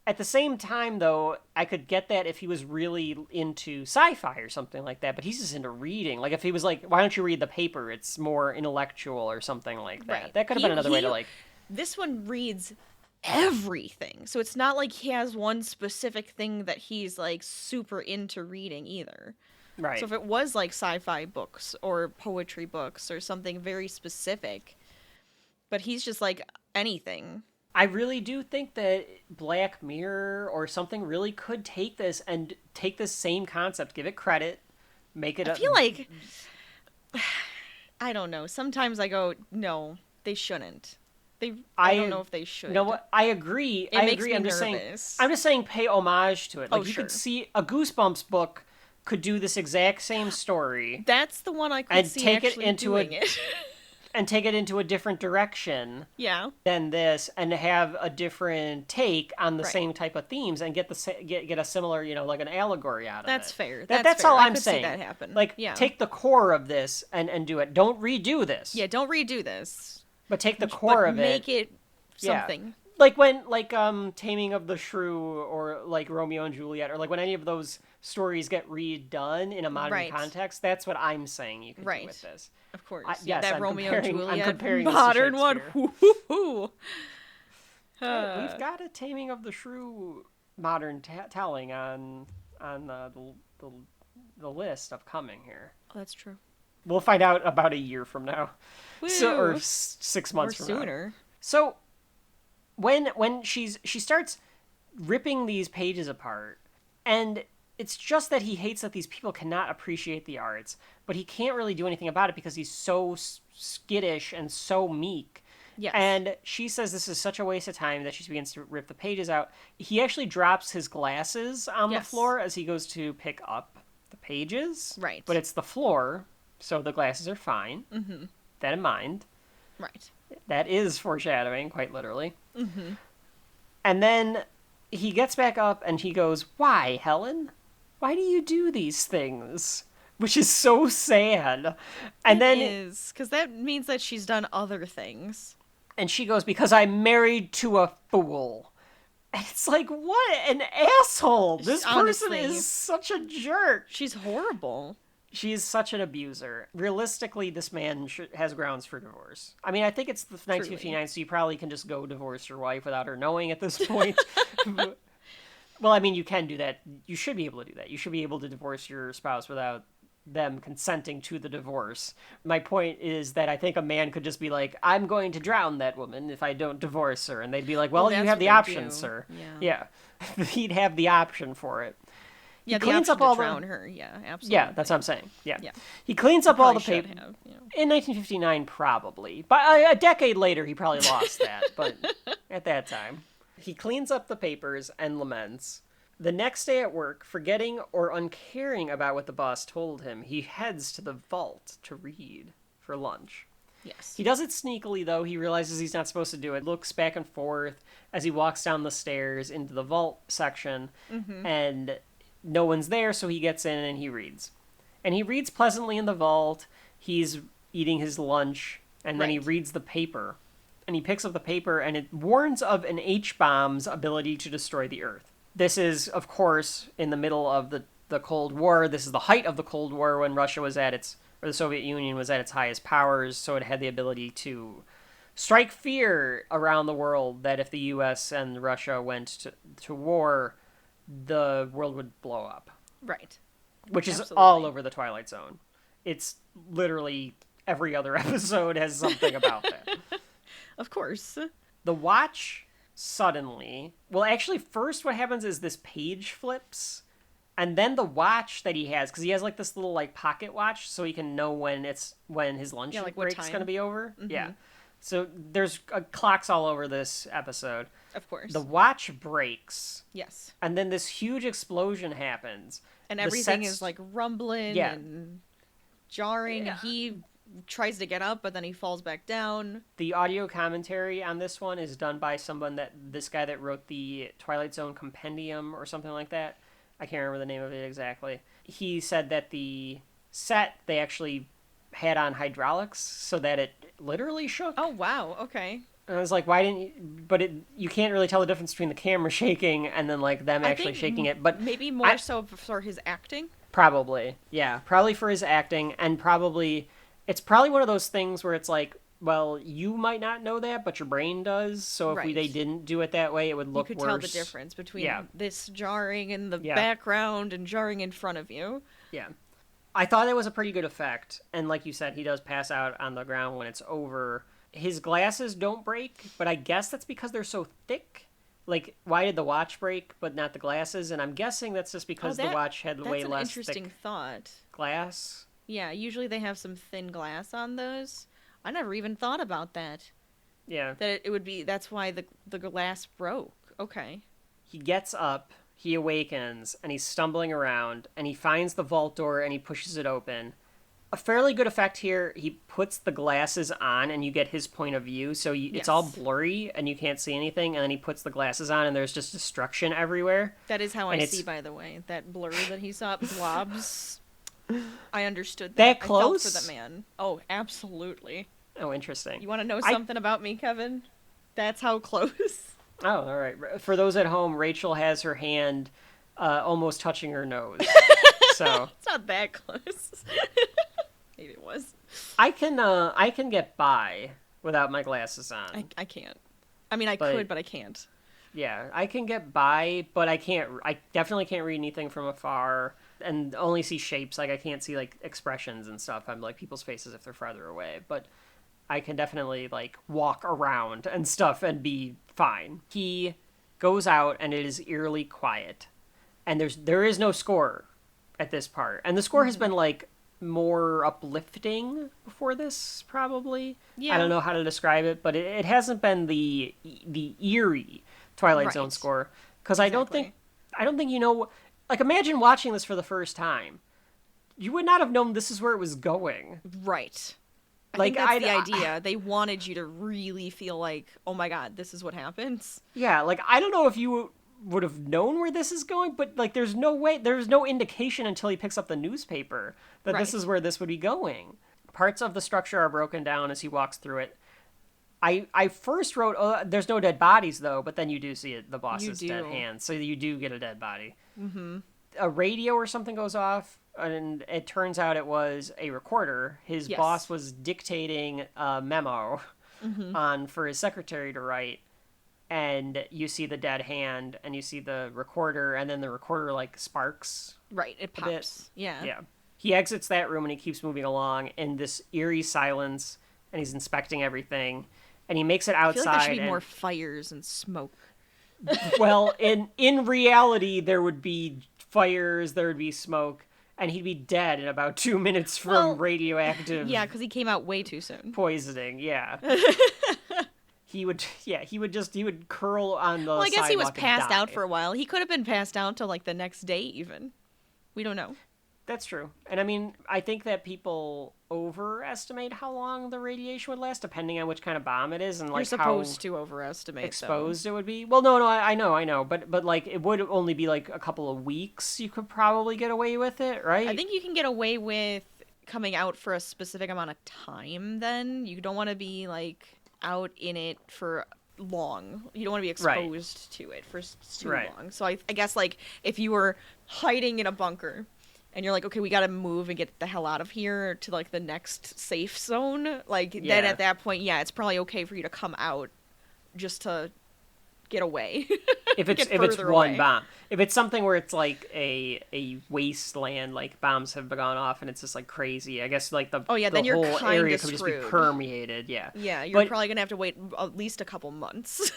at the same time, though, I could get that if he was really into sci-fi or something like that, but he's just into reading. Like, if he was like, why don't you read the paper? It's more intellectual or something like that. Right. That could have been another way to, like... This one reads everything. So it's not like he has one specific thing that he's, like, super into reading either. Right. So if it was, like, sci-fi books or poetry books or something very specific, but he's just, like, anything... I really do think that Black Mirror or something really could take this and take this same concept, give it credit, make it... I feel like... I don't know. Sometimes I go, no, they shouldn't. I don't know if they should. You know what? I agree. It makes me nervous. I'm just saying pay homage to it. Like, you could see a Goosebumps book could do this exact same story. That's the one I could see actually doing it. And take it into a different direction than this, and have a different take on the same type of themes, and get a similar, like an allegory out of it. That's fair. That's fair. all I I'm could saying. See that happen. Like, take the core of this and do it. Don't redo this. Yeah, don't redo this. But take the core of it. Make it something. Yeah. Like when, Taming of the Shrew, or like Romeo and Juliet, or like when any of those stories get redone in a modern context, that's what I'm saying you could do with this. Of course. Yes, that I'm Romeo and Juliet modern one. We've got a Taming of the Shrew modern telling on the list upcoming here. Oh, that's true. We'll find out about a year from now. Woo. Or 6 months from sooner. now. So when she starts ripping these pages apart, and it's just that he hates that these people cannot appreciate the arts, but he can't really do anything about it because he's so skittish and so meek. Yes. And she says this is such a waste of time that she begins to rip the pages out. He actually drops his glasses on the floor as he goes to pick up the pages. Right. But it's the floor, so the glasses are fine. Mm-hmm. That in mind. Right. That is foreshadowing, quite literally. Mm-hmm. And then he gets back up and he goes, "Why, Helen? Why do you do these things?" Which is so sad. And then it is, because that means that she's done other things. And she goes, "Because I'm married to a fool." And it's like, what an asshole. This person is such a jerk. She's horrible. She is such an abuser. Realistically, this man has grounds for divorce. I mean, I think it's 1959, so you probably can just go divorce your wife without her knowing at this point. Well, I mean, you can do that. You should be able to do that. You should be able to divorce your spouse without them consenting to the divorce. My point is that I think a man could just be like, "I'm going to drown that woman if I don't divorce her." And they'd be like, well you have the option, sir. Yeah. He'd have the option for it. Yeah, the option to drown her. Yeah, absolutely. Yeah, that's what I'm saying. Yeah. He cleans up all the papers. In 1959, probably. But a decade later, he probably lost that. But at that time. He cleans up the papers and laments. The next day at work, forgetting or uncaring about what the boss told him, he heads to the vault to read for lunch. Yes. He does it sneakily, though. He realizes he's not supposed to do it. Looks back and forth as he walks down the stairs into the vault section, and no one's there, so he gets in and he reads. And he reads pleasantly in the vault. He's eating his lunch, and then he reads the paper. And he picks up the paper, and it warns of an H-bomb's ability to destroy the Earth. This is, of course, in the middle of the Cold War. This is the height of the Cold War when Russia was or the Soviet Union was at its highest powers, so it had the ability to strike fear around the world that if the U.S. and Russia went to war, the world would blow up. Right. Which is all over the Twilight Zone. It's literally every other episode has something about that. Of course. The watch suddenly... Well, actually, first what happens is this page flips, and then the watch that he has, because he has like this little like pocket watch, so he can know when his lunch break's going to be over. Mm-hmm. Yeah. So there's clocks all over this episode. Of course. The watch breaks. Yes. And then this huge explosion happens. And everything is like rumbling and jarring. And tries to get up, but then he falls back down. The audio commentary on this one is done by this guy that wrote the Twilight Zone Compendium or something like that. I can't remember the name of it exactly. He said that the set, they actually had on hydraulics so that it literally shook. Oh, wow. Okay. And I was like, why didn't you... But you can't really tell the difference between the camera shaking and then, like, them actually shaking it. But maybe more so for his acting? Probably. Yeah. Probably for his acting. And probably... It's probably one of those things where it's like, well, you might not know that, but your brain does. So if they didn't do it that way, it would look worse. You could tell the difference between this jarring in the background and jarring in front of you. Yeah. I thought it was a pretty good effect. And like you said, he does pass out on the ground when it's over. His glasses don't break, but I guess that's because they're so thick. Like, why did the watch break, but not the glasses? And I'm guessing that's just because the watch had way less thick That's an interesting thought. Glass. Yeah, usually they have some thin glass on those. I never even thought about that. Yeah. That it would be, that's why the glass broke. Okay. He gets up, he awakens, and he's stumbling around, and he finds the vault door, and he pushes it open. A fairly good effect here, he puts the glasses on, and you get his point of view, so it's all blurry, and you can't see anything, and then he puts the glasses on, and there's just destruction everywhere. That is how I see, by the way. That blur that he saw, blobs... I understood that. Close? I felt for that man. Oh, absolutely. Oh, interesting. You want to know something about me, Kevin? That's how close. Oh, all right. For those at home, Rachel has her hand almost touching her nose. So it's not that close. Maybe it was. I can get by without my glasses on. I can't. I mean, I could, but I can't. Yeah, I can get by, but I can't. I definitely can't read anything from afar, and only see shapes. Like I can't see like expressions and stuff. I'm like people's faces if they're farther away, but I can definitely like walk around and stuff and be fine. He goes out and it is eerily quiet, and there is no score at this part, and the score has been like more uplifting before this probably. Yeah. I don't know how to describe it, but it hasn't been the eerie Twilight Zone score, because I don't think like imagine watching this for the first time, you would not have known this is where it was going. Right. I think that's the idea. They wanted you to really feel like, oh my god, this is what happens. Yeah, like I don't know if you would have known where this is going, but like there's no indication until he picks up the newspaper that this is where this would be going. Parts of the structure are broken down as he walks through it. I first wrote, there's no dead bodies, though, but then you do see the boss's dead hand, so you do get a dead body. Mm-hmm. A radio or something goes off, and it turns out it was a recorder. His boss was dictating a memo for his secretary to write, and you see the dead hand, and you see the recorder, and then the recorder, like, sparks. Right, it pops. Yeah. Yeah. He exits that room, and he keeps moving along in this eerie silence, and he's inspecting everything. And he makes it outside. I feel like there should be more fires and smoke. Well, in reality, there would be fires, there would be smoke, and he'd be dead in about 2 minutes from radioactive. Yeah, because he came out way too soon. Poisoning, yeah. He would curl on the sidewalk. Well, I guess he was passed out for a while. He could have been passed out till like the next day, even. We don't know. That's true. And I mean, I think that people overestimate how long the radiation would last, depending on which kind of bomb it is, and like you're supposed to overestimate exposed it would be. Well, no, I know, but like it would only be like a couple of weeks. You could probably get away with it, right? I think you can get away with coming out for a specific amount of time. Then you don't want to be like out in it for long. You don't want to be exposed to it for too long. So I guess like if you were hiding in a bunker and you're like, okay, we got to move and get the hell out of here to like the next safe zone. Like then at that point, it's probably okay for you to come out just to get away. If it's one bomb. If it's something where it's like a wasteland, like bombs have gone off and it's just like crazy. I guess like the then you're whole area could just be permeated. Yeah. Yeah, you're probably gonna have to wait at least a couple months.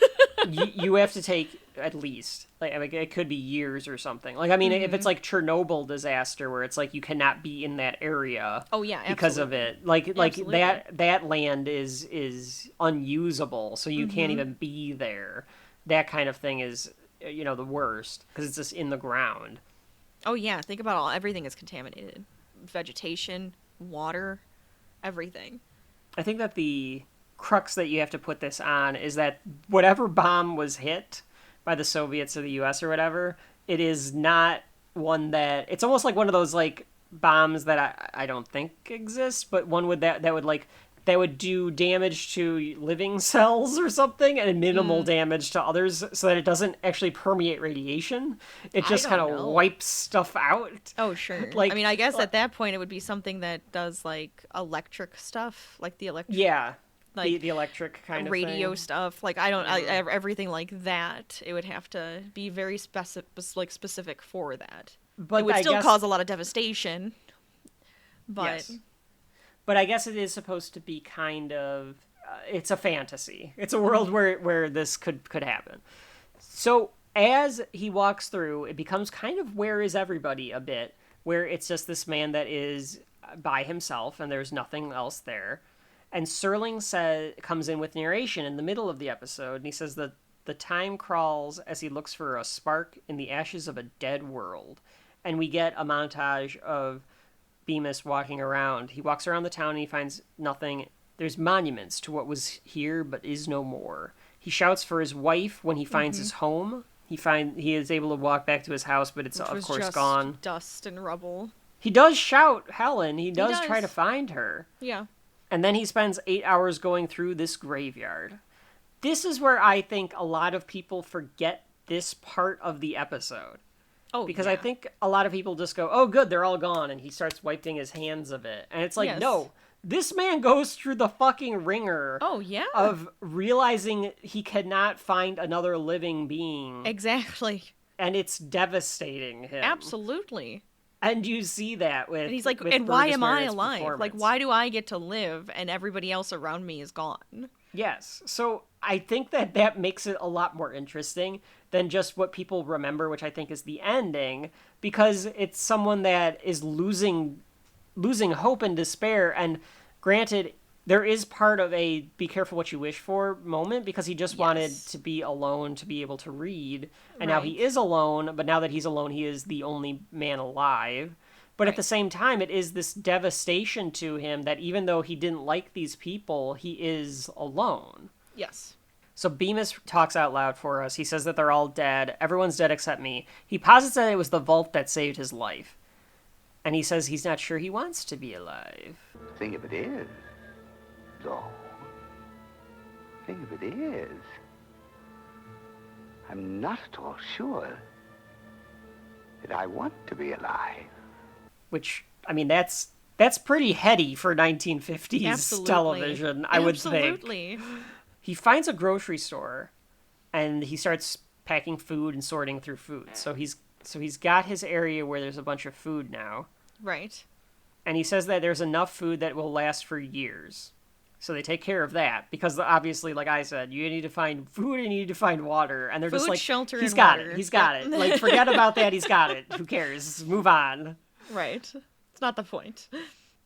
you have to take at least like I mean, it could be years or something. Like I mean, if it's like Chernobyl disaster where it's like you cannot be in that area. Oh yeah, because of it. Like that land is unusable, so you can't even be there. That kind of thing is, the worst because it's just in the ground. Oh yeah, think about everything is contaminated. Vegetation, water, everything. I think that the crux that you have to put this on is that whatever bomb was hit by the Soviets or the US or whatever, it is not one that... It's almost like one of those, like, bombs that I don't think exists, but one would that would do damage to living cells or something and minimal damage to others so that it doesn't actually permeate radiation. It just kind of wipes stuff out. Oh, sure. Like, I mean, I guess at that point it would be something that does, like, electric stuff, like the electric... Yeah, like the electric kind of radio thing. stuff. Like, everything like that, it would have to be very specific for that. But it would I still guess... cause a lot of devastation. But... Yes. But I guess it is supposed to be kind of... it's a fantasy. It's a world where this could happen. So as he walks through, it becomes kind of Where Is Everybody a bit, where it's just this man that is by himself and there's nothing else there. And Serling comes in with narration in the middle of the episode, and he says that the time crawls as he looks for a spark in the ashes of a dead world. And we get a montage of Bemis walking around. He walks around the town and he finds nothing. There's monuments to what was here but is no more. He shouts for his wife when he finds his home. He is able to walk back to his house, but it's of course gone. Dust and rubble. He does shout Helen. He does try to find her. Yeah. And then he spends 8 hours going through this graveyard. This is where I think a lot of people forget this part of the episode. Oh, because I think a lot of people just go, oh, good, they're all gone. And he starts wiping his hands of it. And it's like, no, this man goes through the fucking ringer of realizing he cannot find another living being. Exactly. And it's devastating him. Absolutely. And you see that with... And he's like, and why am I alive? Like, why do I get to live and everybody else around me is gone? Yes. So I think that makes it a lot more interesting than just what people remember, which I think is the ending, because it's someone that is losing hope and despair. And granted, there is part of a be careful what you wish for moment, because he just wanted to be alone to be able to read. And now he is alone, but now that he's alone, he is the only man alive. But at the same time, it is this devastation to him that even though he didn't like these people, he is alone. Yes. So Bemis talks out loud for us. He says that they're all dead. Everyone's dead except me. He posits that it was the vault that saved his life. And he says he's not sure he wants to be alive. Think if it is, though. Think if it is. I'm not at all sure that I want to be alive. Which, I mean, that's pretty heady for 1950s television, I would think. Absolutely. He finds a grocery store, and he starts packing food and sorting through food. So he's got his area where there's a bunch of food now. Right. And he says that there's enough food that will last for years. So they take care of that, because obviously, like I said, you need to find food and you need to find water. And they're food, just like, shelter, he's and got water. it. He's got it. Like, forget about that. He's got it. Who cares? Move on. Right. It's not the point.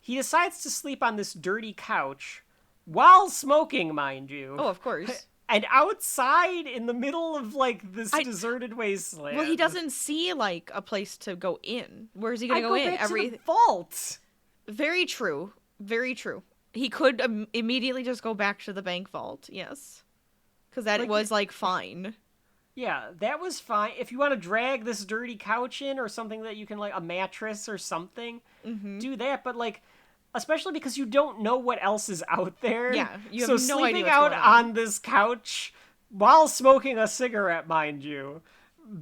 He decides to sleep on this dirty couch while smoking, mind you. Oh, of course. And outside in the middle of, like, this deserted wasteland. Well, he doesn't see, like, a place to go in. Where's he going to go in? To the vault. Very true. Very true. He could immediately just go back to the bank vault, yes. Because that was, like, fine. Yeah, that was fine. If you want to drag this dirty couch in or something that you can, like, a mattress or something, do that. But, like, especially because you don't know what else is out there. Yeah, you have no no idea sleeping what's out going on. on this couch while smoking a cigarette, mind you,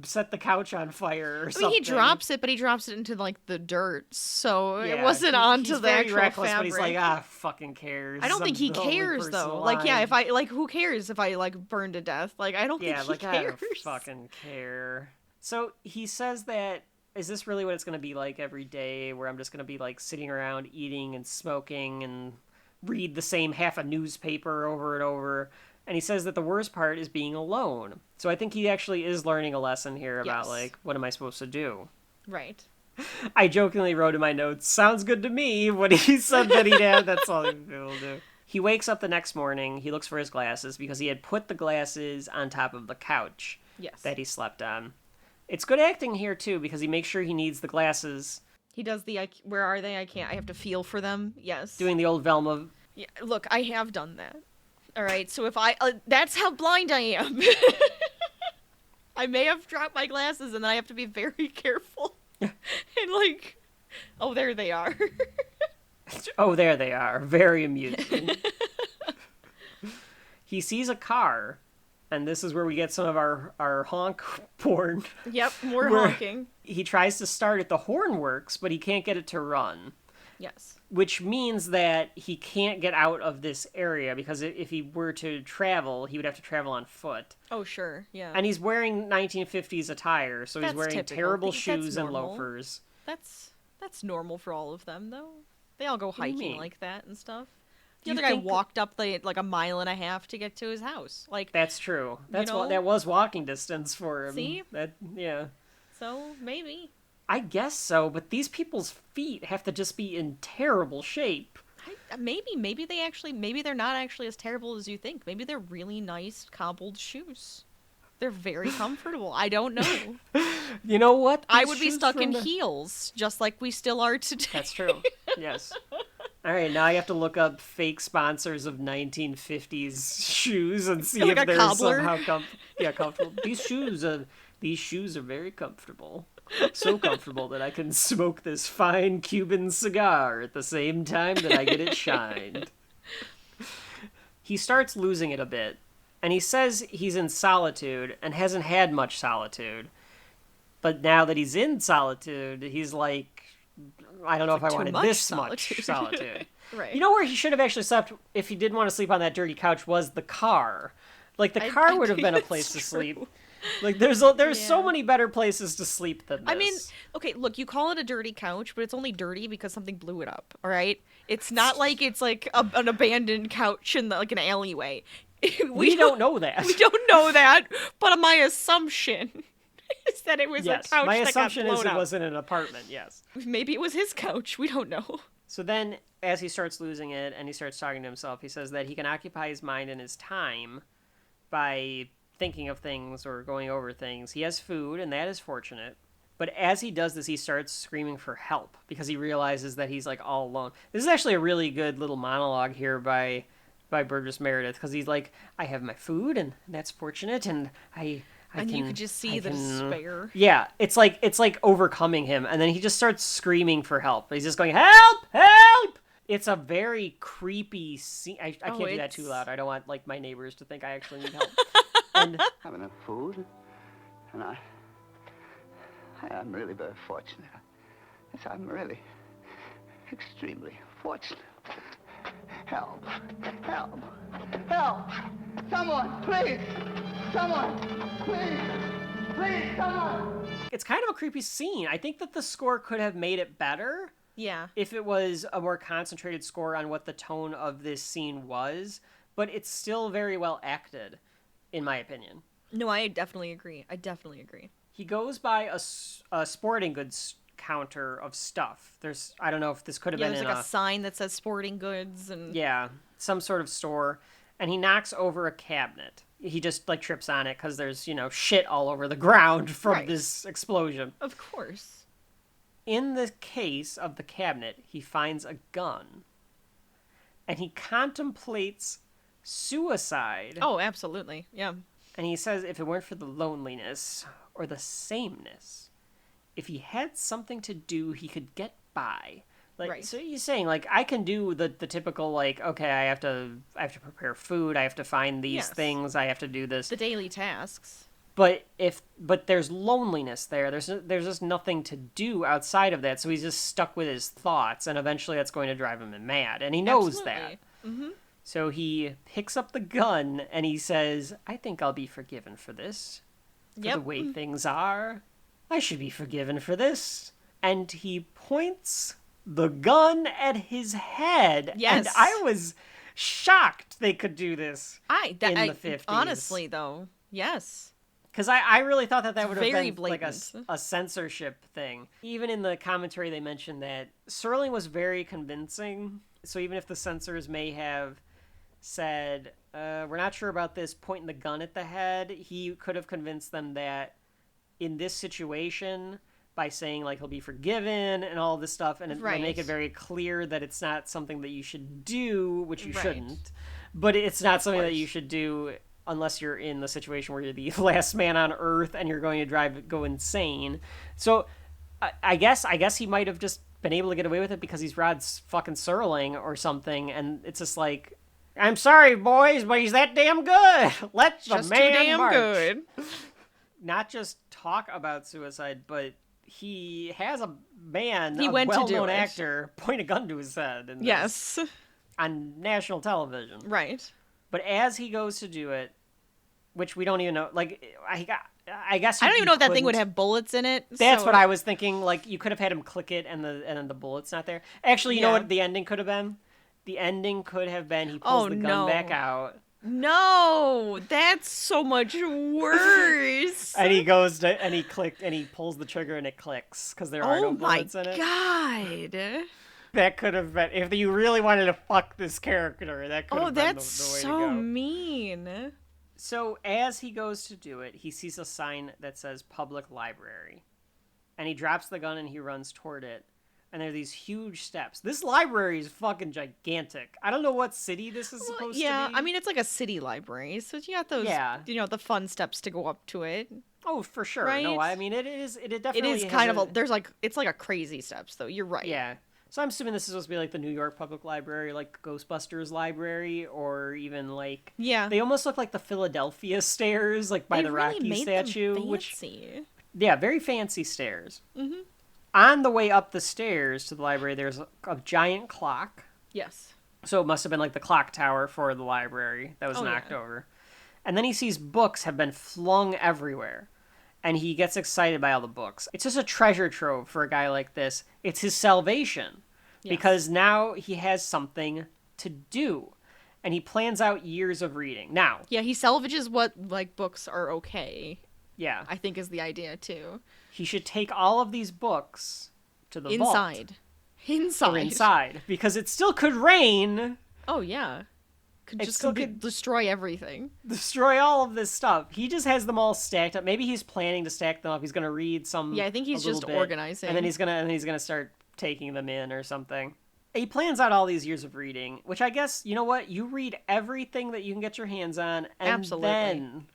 set the couch on fire or something. I mean, he drops it, but he drops it into, like, the dirt, so it wasn't onto the actual reckless, fabric. But he's like, fucking cares. I don't think he cares, though. Like, yeah, if I, like, who cares if I, like, burn to death? Like, I don't think he cares. I don't fucking care. So he says that, is this really what it's going to be like every day, where I'm just going to be, like, sitting around eating and smoking and read the same half a newspaper over and over? And he says that the worst part is being alone. So I think he actually is learning a lesson here about, like, what am I supposed to do? Right. I jokingly wrote in my notes, sounds good to me, when he said that he'd have, that's all he will do. He wakes up the next morning, he looks for his glasses, because he had put the glasses on top of the couch that he slept on. It's good acting here, too, because he makes sure he needs the glasses He does the, where are they? I have to feel for them. Yes. Doing the old Velma. Yeah, look, I have done that. All right, so if that's how blind I am. I may have dropped my glasses, and then I have to be very careful. And like, oh, there they are. Oh, there they are. Very amusing. He sees a car, and this is where we get some of our honk porn. Yep, more honking. He tries to start it. The horn works, but he can't get it to run. Yes. Which means that he can't get out of this area, because if he were to travel, he would have to travel on foot. Oh, sure, yeah. And he's wearing 1950s attire, so he's wearing typical. terrible shoes and loafers. That's normal for all of them, though. They all go hiking like that and stuff. The other you guy think walked up like a mile and a half to get to his house. Like, that's true. That was walking distance for him. See? Yeah. So maybe. I guess so, but these people's feet have to just be in terrible shape. Maybe they're not actually as terrible as you think. Maybe they're really nice cobbled shoes. They're very comfortable. I don't know. You know what? I would be stuck in heels, just like we still are today. That's true. Yes. All right, now I have to look up fake sponsors of 1950s shoes and see like if a they're cobbler? somehow comfortable. These shoes are very comfortable. So comfortable that I can smoke this fine Cuban cigar at the same time that I get it shined. He starts losing it a bit, and he says he's in solitude and hasn't had much solitude. But now that he's in solitude, he's like, I don't know if I wanted this much solitude. Right. You know where he should have actually slept if he didn't want to sleep on that dirty couch was the car. Like, the car would have been a place to sleep. Like, there's so many better places to sleep than this. I mean, okay, look, you call it a dirty couch, but it's only dirty because something blew it up, all right? It's not like it's like an abandoned couch in like an alleyway. We don't know that. We don't know that, but my assumption is that it was a couch my that assumption got blown is it up. was in an apartment, yes. Maybe it was his couch. We don't know. So then, as he starts losing it and he starts talking to himself, he says that he can occupy his mind and his time by thinking of things or going over things. He has food, and that is fortunate. But as he does this, he starts screaming for help because he realizes that he's like all alone. This is actually a really good little monologue here by Burgess Meredith, because he's like, I have my food, and that's fortunate, and you could just see the despair. Yeah, it's like overcoming him, and then he just starts screaming for help. He's just going, help, help! It's a very creepy scene. I can't do that too loud. I don't want like my neighbors to think I actually need help. And I have enough food, and I'm really very fortunate. Yes, I'm really extremely fortunate. Help! Help! Help! Someone, please! Someone, please! Please, someone! It's kind of a creepy scene. I think that the score could have made it better. Yeah. If it was a more concentrated score on what the tone of this scene was, but it's still very well acted, in my opinion. No, I definitely agree. He goes by a sporting goods counter of stuff. I don't know if this could have been there's like a sign that says sporting goods and some sort of store, and he knocks over a cabinet. He just like trips on it because there's shit all over the ground from this explosion. Of course. In the case of the cabinet, he finds a gun, and he contemplates suicide. Oh, absolutely. Yeah. And he says if it weren't for the loneliness or the sameness, if he had something to do, he could get by. Like, so he's saying, like, I can do the typical, like, okay, I have to prepare food, I have to find these things, I have to do this. The daily tasks. But there's loneliness there. There's just nothing to do outside of that, so he's just stuck with his thoughts, and eventually that's going to drive him mad, and he knows that. Mm-hmm. So he picks up the gun, and he says, I think I'll be forgiven for this. For the way things are. I should be forgiven for this. And he points the gun at his head. Yes. And I was shocked they could do this in the 50s. Honestly, though, yes. Because I really thought that would have very been like blatant. a censorship thing. Even in the commentary, they mentioned that Serling was very convincing. So even if the censors may have said, we're not sure about this, pointing the gun at the head, he could have convinced them that in this situation, by saying like he'll be forgiven and all this stuff, and Right. they make it very clear that it's not something that you should do, which you Right. shouldn't, but it's not something that course. you should do unless you're in the situation where you're the last man on Earth and you're going to go insane. So I guess he might have just been able to get away with it because he's Rod fucking Serling or something, and it's just like, I'm sorry, boys, but he's that damn good. Let the Just too man damn march. good. Not just talk about suicide, but he has a man, He a went to do well-known it. actor, point a gun to his head in this, Yes. on national television. Right. But as he goes to do it, which we don't even know, like, I guess I don't you even know if that thing would couldn't- have bullets in it. That's so- what I was thinking. Like, you could have had him click it and then the bullet's not there. Actually, you know Yeah. what the ending could have been? The ending could have been he pulls Oh, the gun no. back out No, that's so much worse. and he goes to and he pulls the trigger and it clicks because there are Oh no my bullets in it. god. That could have been, if you really wanted to fuck this character, that could Oh, have been that's the way so to go. mean. So as he goes to do it, he sees a sign that says public library. And he drops the gun and he runs toward it. And there are these huge steps. This library is fucking gigantic. I don't know what city this is supposed to be. Yeah, I mean it's like a city library, so you got those, Yeah. the fun steps to go up to it. Oh, for sure. Right? No, I mean it It definitely is has kind of a there's like it's like a crazy steps though. You're right. Yeah. So I'm assuming this is supposed to be like the New York Public Library, like Ghostbusters Library, or even like Yeah. they almost look like the Philadelphia stairs, like by They the really Rocky made statue, them which fancy. yeah, very fancy stairs. Mm-hmm. On the way up the stairs to the library, there's a giant clock. Yes. So it must have been like the clock tower for the library that was Oh, knocked yeah. over. And then he sees books have been flung everywhere. And he gets excited by all the books. It's just a treasure trove for a guy like this. It's his salvation. Yes. Because now he has something to do. And he plans out years of reading. Now, Yeah, he salvages what like books are okay. yeah, I think is the idea too. he should take all of these books to the vault. Inside. Or Inside. inside. Because it still could rain. Oh yeah. Could It just still could- destroy everything. Destroy all of this stuff. He just has them all stacked up. Maybe he's planning to stack them up. He's gonna read some. Yeah, I think he's a little just bit, organizing. and then he's gonna start taking them in or something. He plans out all these years of reading, which I guess you know what you read everything that you can get your hands on, and Absolutely. then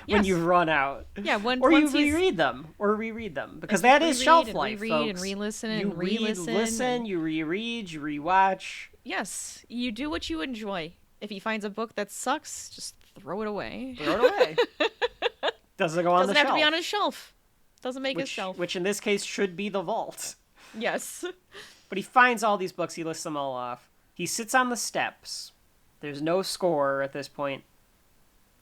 when Yes. you run out, Yeah, when or you once he's- reread them, because If that you is reread shelf and life, reread and folks. re-listen you and read, re-listen listen, and- you reread, you rewatch. Yes, you do what you enjoy. If he finds a book that sucks, just throw it away. Throw it away. Doesn't go on Doesn't the have shelf. to be on his shelf. Doesn't make his which, shelf. which in this case should be the vault. Yes. But he finds all these books, he lists them all off. He sits on the steps. There's no score at this point.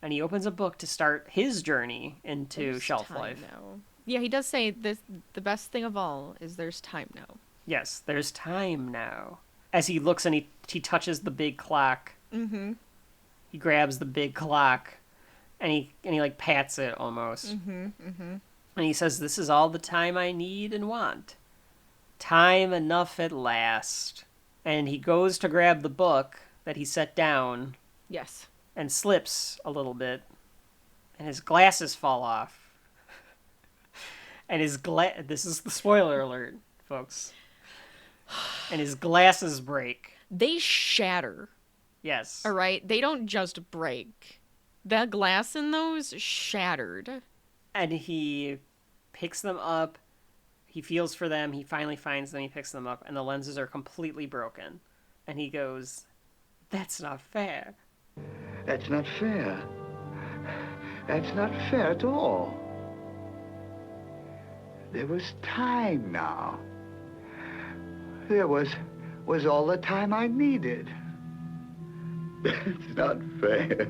And he opens a book to start his journey into There's shelf time life. now. Yeah, he does say this. The best thing of all is there's time now. Yes, there's time now. As he looks and he touches the big clock. Mm-hmm. He grabs the big clock and he like pats it almost. Mm-hmm. Mm-hmm. And he says, "This is all the time I need and want. Time enough at last." And he goes to grab the book that he set down Yes. and slips a little bit, and his glasses fall off. And this is the spoiler alert, folks. And his glasses break. They shatter. Yes. All right. They don't just break. The glass in those shattered. And he picks them up. He feels for them. He finally finds them. He picks them up, and the lenses are completely broken. And he goes, "That's not fair." That's not fair. That's not fair at all. There was time now. There was all the time I needed. That's not fair.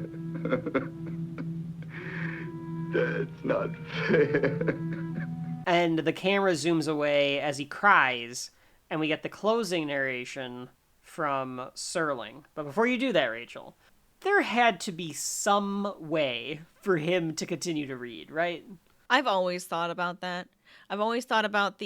That's not fair. And the camera zooms away as he cries, and we get the closing narration from Serling. But before you do that, Rachel, there had to be some way for him to continue to read, right? I've always thought about that. I've always thought about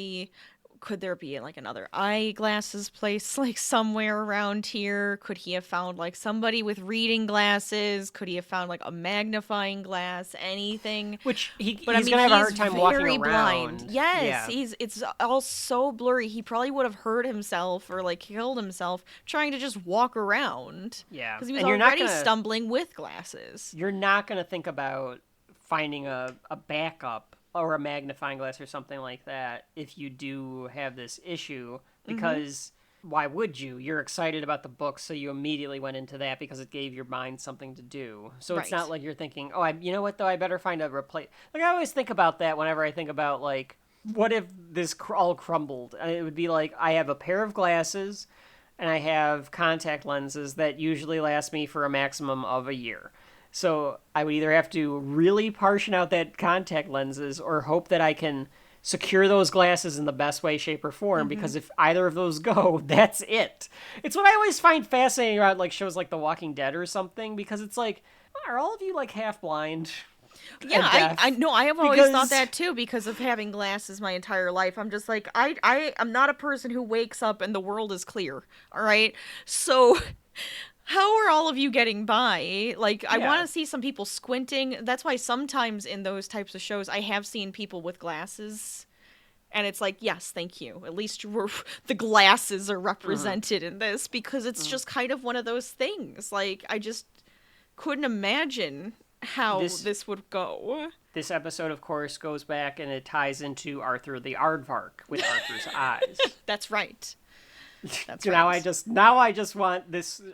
could there be like another eyeglasses place like somewhere around here? Could he have found like somebody with reading glasses? Could he have found like a magnifying glass? Anything? Which he's But gonna have a hard time walking very around. blind. Yes, Yeah. it's all so blurry. He probably would have hurt himself or like killed himself trying to just walk around. Yeah. Because he was And you're not already gonna- stumbling with glasses. You're not going to think about finding a backup or a magnifying glass or something like that if you do have this issue, because why would you? You're excited about the book, so you immediately went into that because it gave your mind something to do. So it's Right. not like you're thinking, oh, you know what, though? I better find a replace. Like, I always think about that whenever I think about, like, what if this all crumbled? And it would be like, I have a pair of glasses and I have contact lenses that usually last me for a maximum of a year. So I would either have to really portion out that contact lenses or hope that I can secure those glasses in the best way, shape, or form, because if either of those go, that's it. It's what I always find fascinating about like shows like The Walking Dead or something, because it's like, are all of you like half blind? Yeah, I know. I have always thought Because- that too because of having glasses my entire life. I'm just like, I'm not a person who wakes up and the world is clear. All right. So how are all of you getting by? Like, I Yeah. want to see some people squinting. That's why sometimes in those types of shows, I have seen people with glasses. And it's like, yes, thank you. At least the glasses are represented in this, because it's just kind of one of those things. Like, I just couldn't imagine how this would go. This episode, of course, goes back and it ties into Arthur the Aardvark with Arthur's eyes. That's right. That's So right. now I just want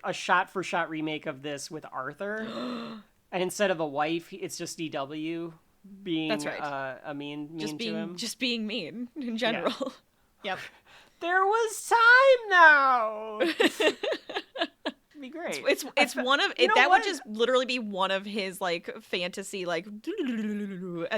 a shot for shot remake of this with Arthur, and instead of a wife, it's just DW being That's right. a mean just to him. being mean in general. Yep. There was time now. Be great. It's one of You know that what? would just literally be one of his like fantasy like, and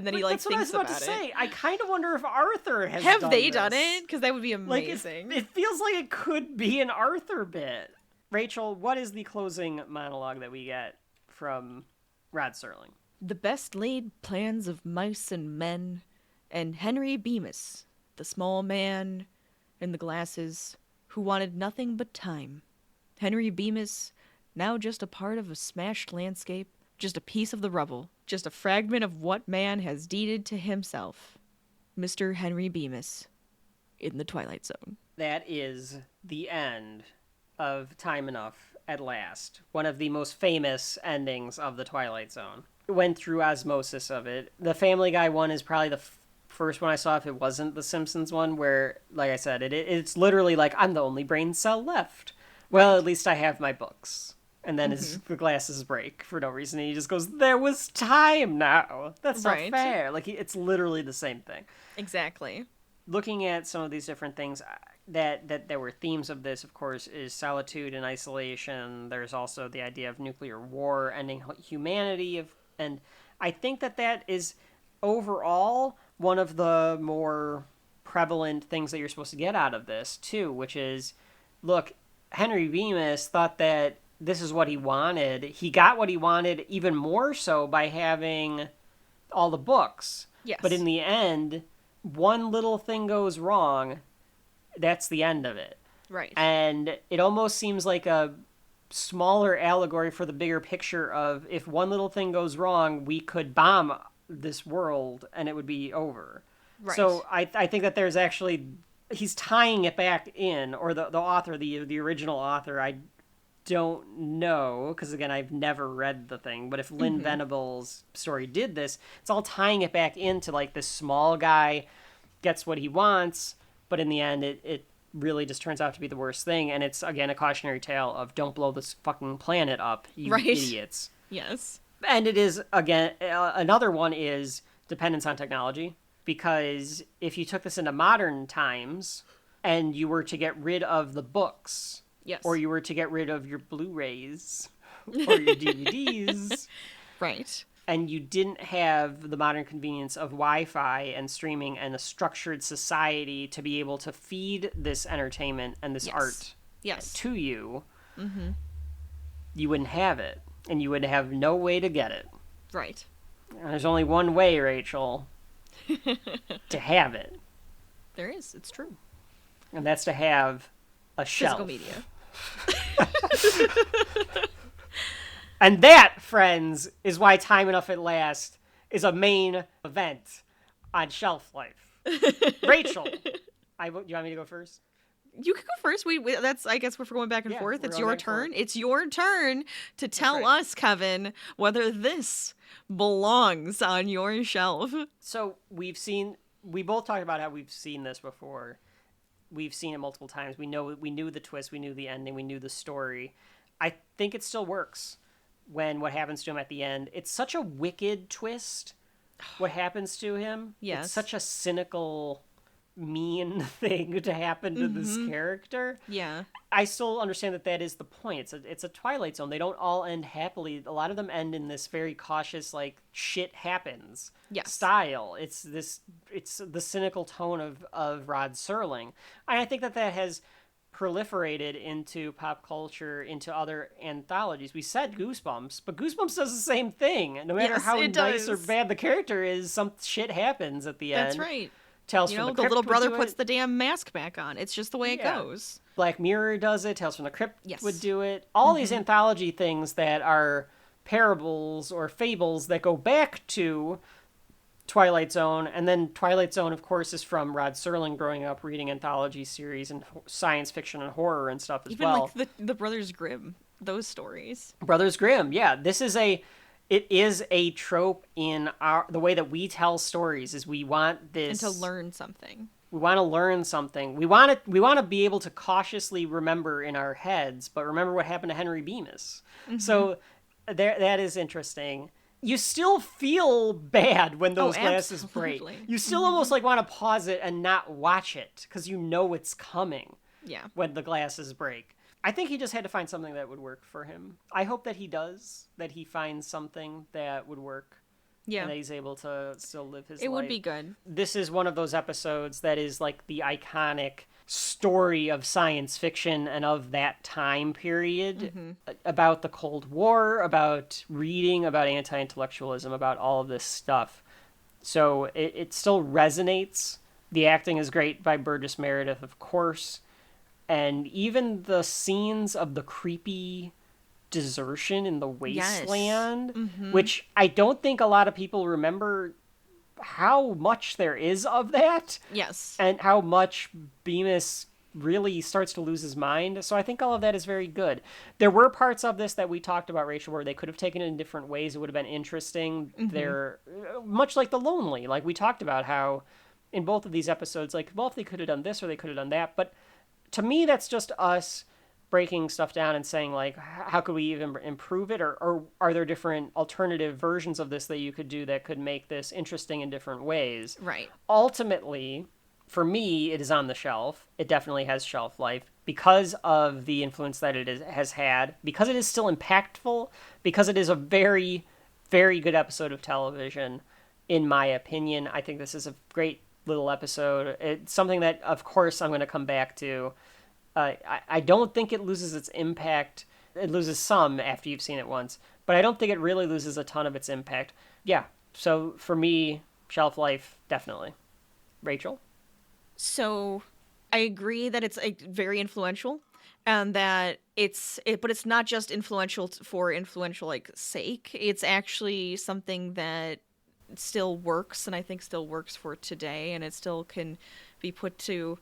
then he like That's what I was thinks about about to it. say. I kind of wonder if Arthur has Have done they done this. it? Because that would be Like amazing. it feels like it could be an Arthur bit. Rachel, what is the closing monologue that we get from Rod Serling? The best laid plans of mice and men, and Henry Bemis, the small man in the glasses, who wanted nothing but time. Henry Bemis, now just a part of a smashed landscape, just a piece of the rubble, just a fragment of what man has deeded to himself. Mr. Henry Bemis, in the Twilight Zone. That is the end of Time Enough at Last. One of the most famous endings of the Twilight Zone. Went through osmosis of it. The Family Guy one is probably the first one I saw if it wasn't the Simpsons one, where, like I said, it's literally like, I'm the only brain cell left. Well, at least I have my books. And then the glasses break for no reason, and he just goes, there was time now. That's not Right. fair. Like, it's literally the same thing. Exactly. Looking at some of these different things that there were themes of this, of course, is solitude and isolation. There's also the idea of nuclear war ending humanity, and I think that is overall one of the more prevalent things that you're supposed to get out of this too, which is, look, Henry Bemis thought that this is what he wanted. He got what he wanted even more so by having all the books. Yes. But in the end, one little thing goes wrong, that's the end of it. Right. And it almost seems like a smaller allegory for the bigger picture of, if one little thing goes wrong, we could bomb this world and it would be over. Right. So I think that there's actually, he's tying it back in, or the author, the original author, I don't know, because again, I've never read the thing, but if Lynn Venable's story did this, it's all tying it back into like this small guy gets what he wants, but in the end it really just turns out to be the worst thing, and it's again a cautionary tale of don't blow this fucking planet up, you Right. idiots. Yes. And it is, again, another one is dependence on technology, because if you took this into modern times and you were to get rid of the books, Yes. or you were to get rid of your Blu-rays or your DVDs, Right. and you didn't have the modern convenience of Wi-Fi and streaming and a structured society to be able to feed this entertainment and this Yes. art Yes. to you, you wouldn't have it, and you would have no way to get it. Right. And there's only one way, Rachel, to have it. There is. It's true. And that's to have a shelf. Physical media. And that, friends, is why Time Enough at Last is a main event on Shelf Life. Rachel, you want me to go first? You can go first. That's, I guess, we're going back and forth. It's your turn. It's your turn to tell us, Kevin, whether this belongs on your shelf. So we both talked about how we've seen this before. We've seen it multiple times. We knew the twist. We knew the ending. We knew the story. I think it still works when what happens to him at the end. It's such a wicked twist. What happens to him? Yes. It's such a cynical, mean thing to happen to this character. Yeah. I still understand that is the point. It's a Twilight Zone. They don't all end happily. A lot of them end in this very cautious, like, shit happens style. It's the cynical tone of Rod Serling. And I think that has proliferated into pop culture, into other anthologies. We said Goosebumps, but Goosebumps does the same thing. No matter how nice or bad the character is, some shit happens at the end. That's right. Tales from the Crypt little brother puts it. the damn mask back on. It's just the way it goes. Black Mirror does it. Tales from the Crypt would do it. All these anthology things that are parables or fables that go back to Twilight Zone, and then Twilight Zone, of course, is from Rod Serling growing up reading anthology series and science fiction and horror and stuff as well. Even like the Brothers Grimm, those stories. Brothers Grimm, yeah. It is a trope in the way that we tell stories. Is we want this and to learn something. We want to learn something. We want to be able to cautiously remember in our heads, but remember what happened to Henry Bemis. So that is interesting. You still feel bad when those glasses break. You still almost like want to pause it and not watch it because you know it's coming. Yeah. When the glasses break. I think he just had to find something that would work for him. I hope that he does, that he finds something that would work. Yeah. And that he's able to still live his life. It would be good. This is one of those episodes that is like the iconic story of science fiction and of that time period, about the Cold War, about reading, about anti-intellectualism, about all of this stuff. So it still resonates. The acting is great by Burgess Meredith, of course. And even the scenes of the creepy desertion in the wasteland, which I don't think a lot of people remember how much there is of that. Yes. And how much Bemis really starts to lose his mind. So I think all of that is very good. There were parts of this that we talked about, Rachel, where they could have taken it in different ways. It would have been interesting. They're much like The Lonely. Like we talked about how in both of these episodes, like, well, if they could have done this or they could have done that. But to me, that's just us breaking stuff down and saying, like, how could we even improve it? Or are there different alternative versions of this that you could do that could make this interesting in different ways? Right. Ultimately, for me, it is on the shelf. It definitely has shelf life because of the influence that has had, because it is still impactful, because it is a very, very good episode of television, in my opinion. I think this is a great little episode. It's something that, of course, I'm going to come back to. I don't think it loses its impact. It loses some after you've seen it once, but I don't think it really loses a ton of its impact. Yeah, so for me, shelf life, definitely. Rachel? So I agree that it's very influential, and that but it's not just influential for influential like sake. It's actually something that still works, and I think still works for today, and it still can be put to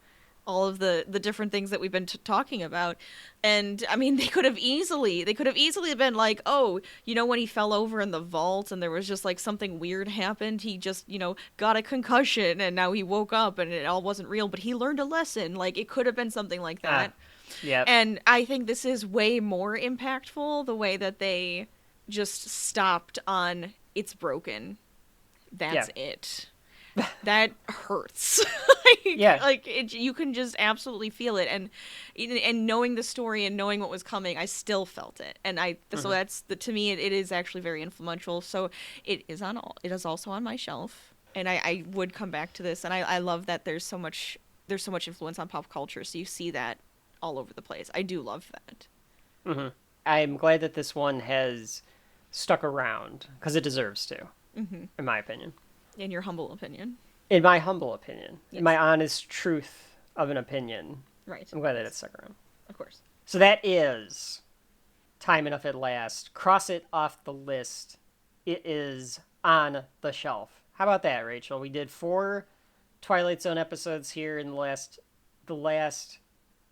all of the different things that we've been talking about. And I mean, they could have easily been like, oh, when he fell over in the vault and there was just like something weird happened, he just, got a concussion and now he woke up and it all wasn't real, but he learned a lesson. Like, it could have been something like that. Yeah. And I think this is way more impactful, the way that they just stopped on it's broken. That's it. That hurts. You can just absolutely feel it, and knowing the story and knowing what was coming, I still felt it, and so that's to me it is actually very influential. So it is also on my shelf, and I would come back to this, and I love that there's so much influence on pop culture, so you see that all over the place. I do love that. I'm glad that this one has stuck around because it deserves to, in my opinion. In your humble opinion. In my humble opinion. Yes. In my honest truth of an opinion. Right. I'm glad that it's stuck around. Of course. So that is Time Enough at Last. Cross it off the list. It is on the shelf. How about that, Rachel? We did 4 Twilight Zone episodes here in the last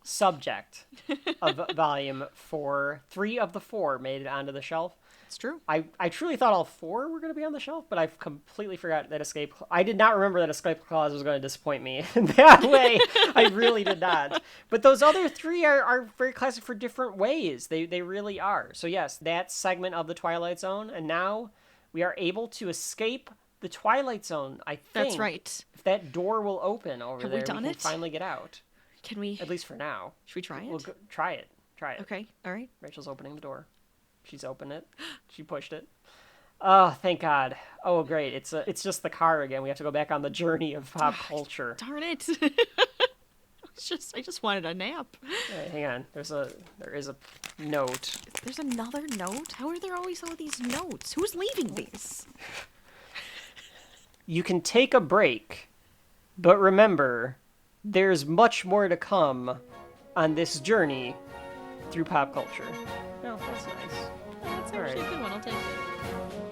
subject of volume 4. 3 of the 4 made it onto the shelf. It's true. I truly thought all 4 were going to be on the shelf, but I've completely forgot that escape. I did not remember that escape clause was going to disappoint me in that way. I really did not. But those other 3 are very classic for different ways. They really are. So yes, that segment of the Twilight Zone, and now we are able to escape the Twilight Zone. I think that's right. If that door will open over Have there, we done can it? finally get out. Can we? At least for now. Should we try it? We'll go, try it. Try it. Okay. All right. Rachel's opening the door. She's opened it. She pushed it. Oh, thank God. Oh, great. It's just the car again. We have to go back on the journey of pop culture. Darn it. I just wanted a nap. Right, hang on. There is a note. There's another note? How are there always all these notes? Who's leaving these? You can take a break, but remember, there's much more to come on this journey through pop culture. Oh, that's nice. That's All actually right. a good one. I'll take it.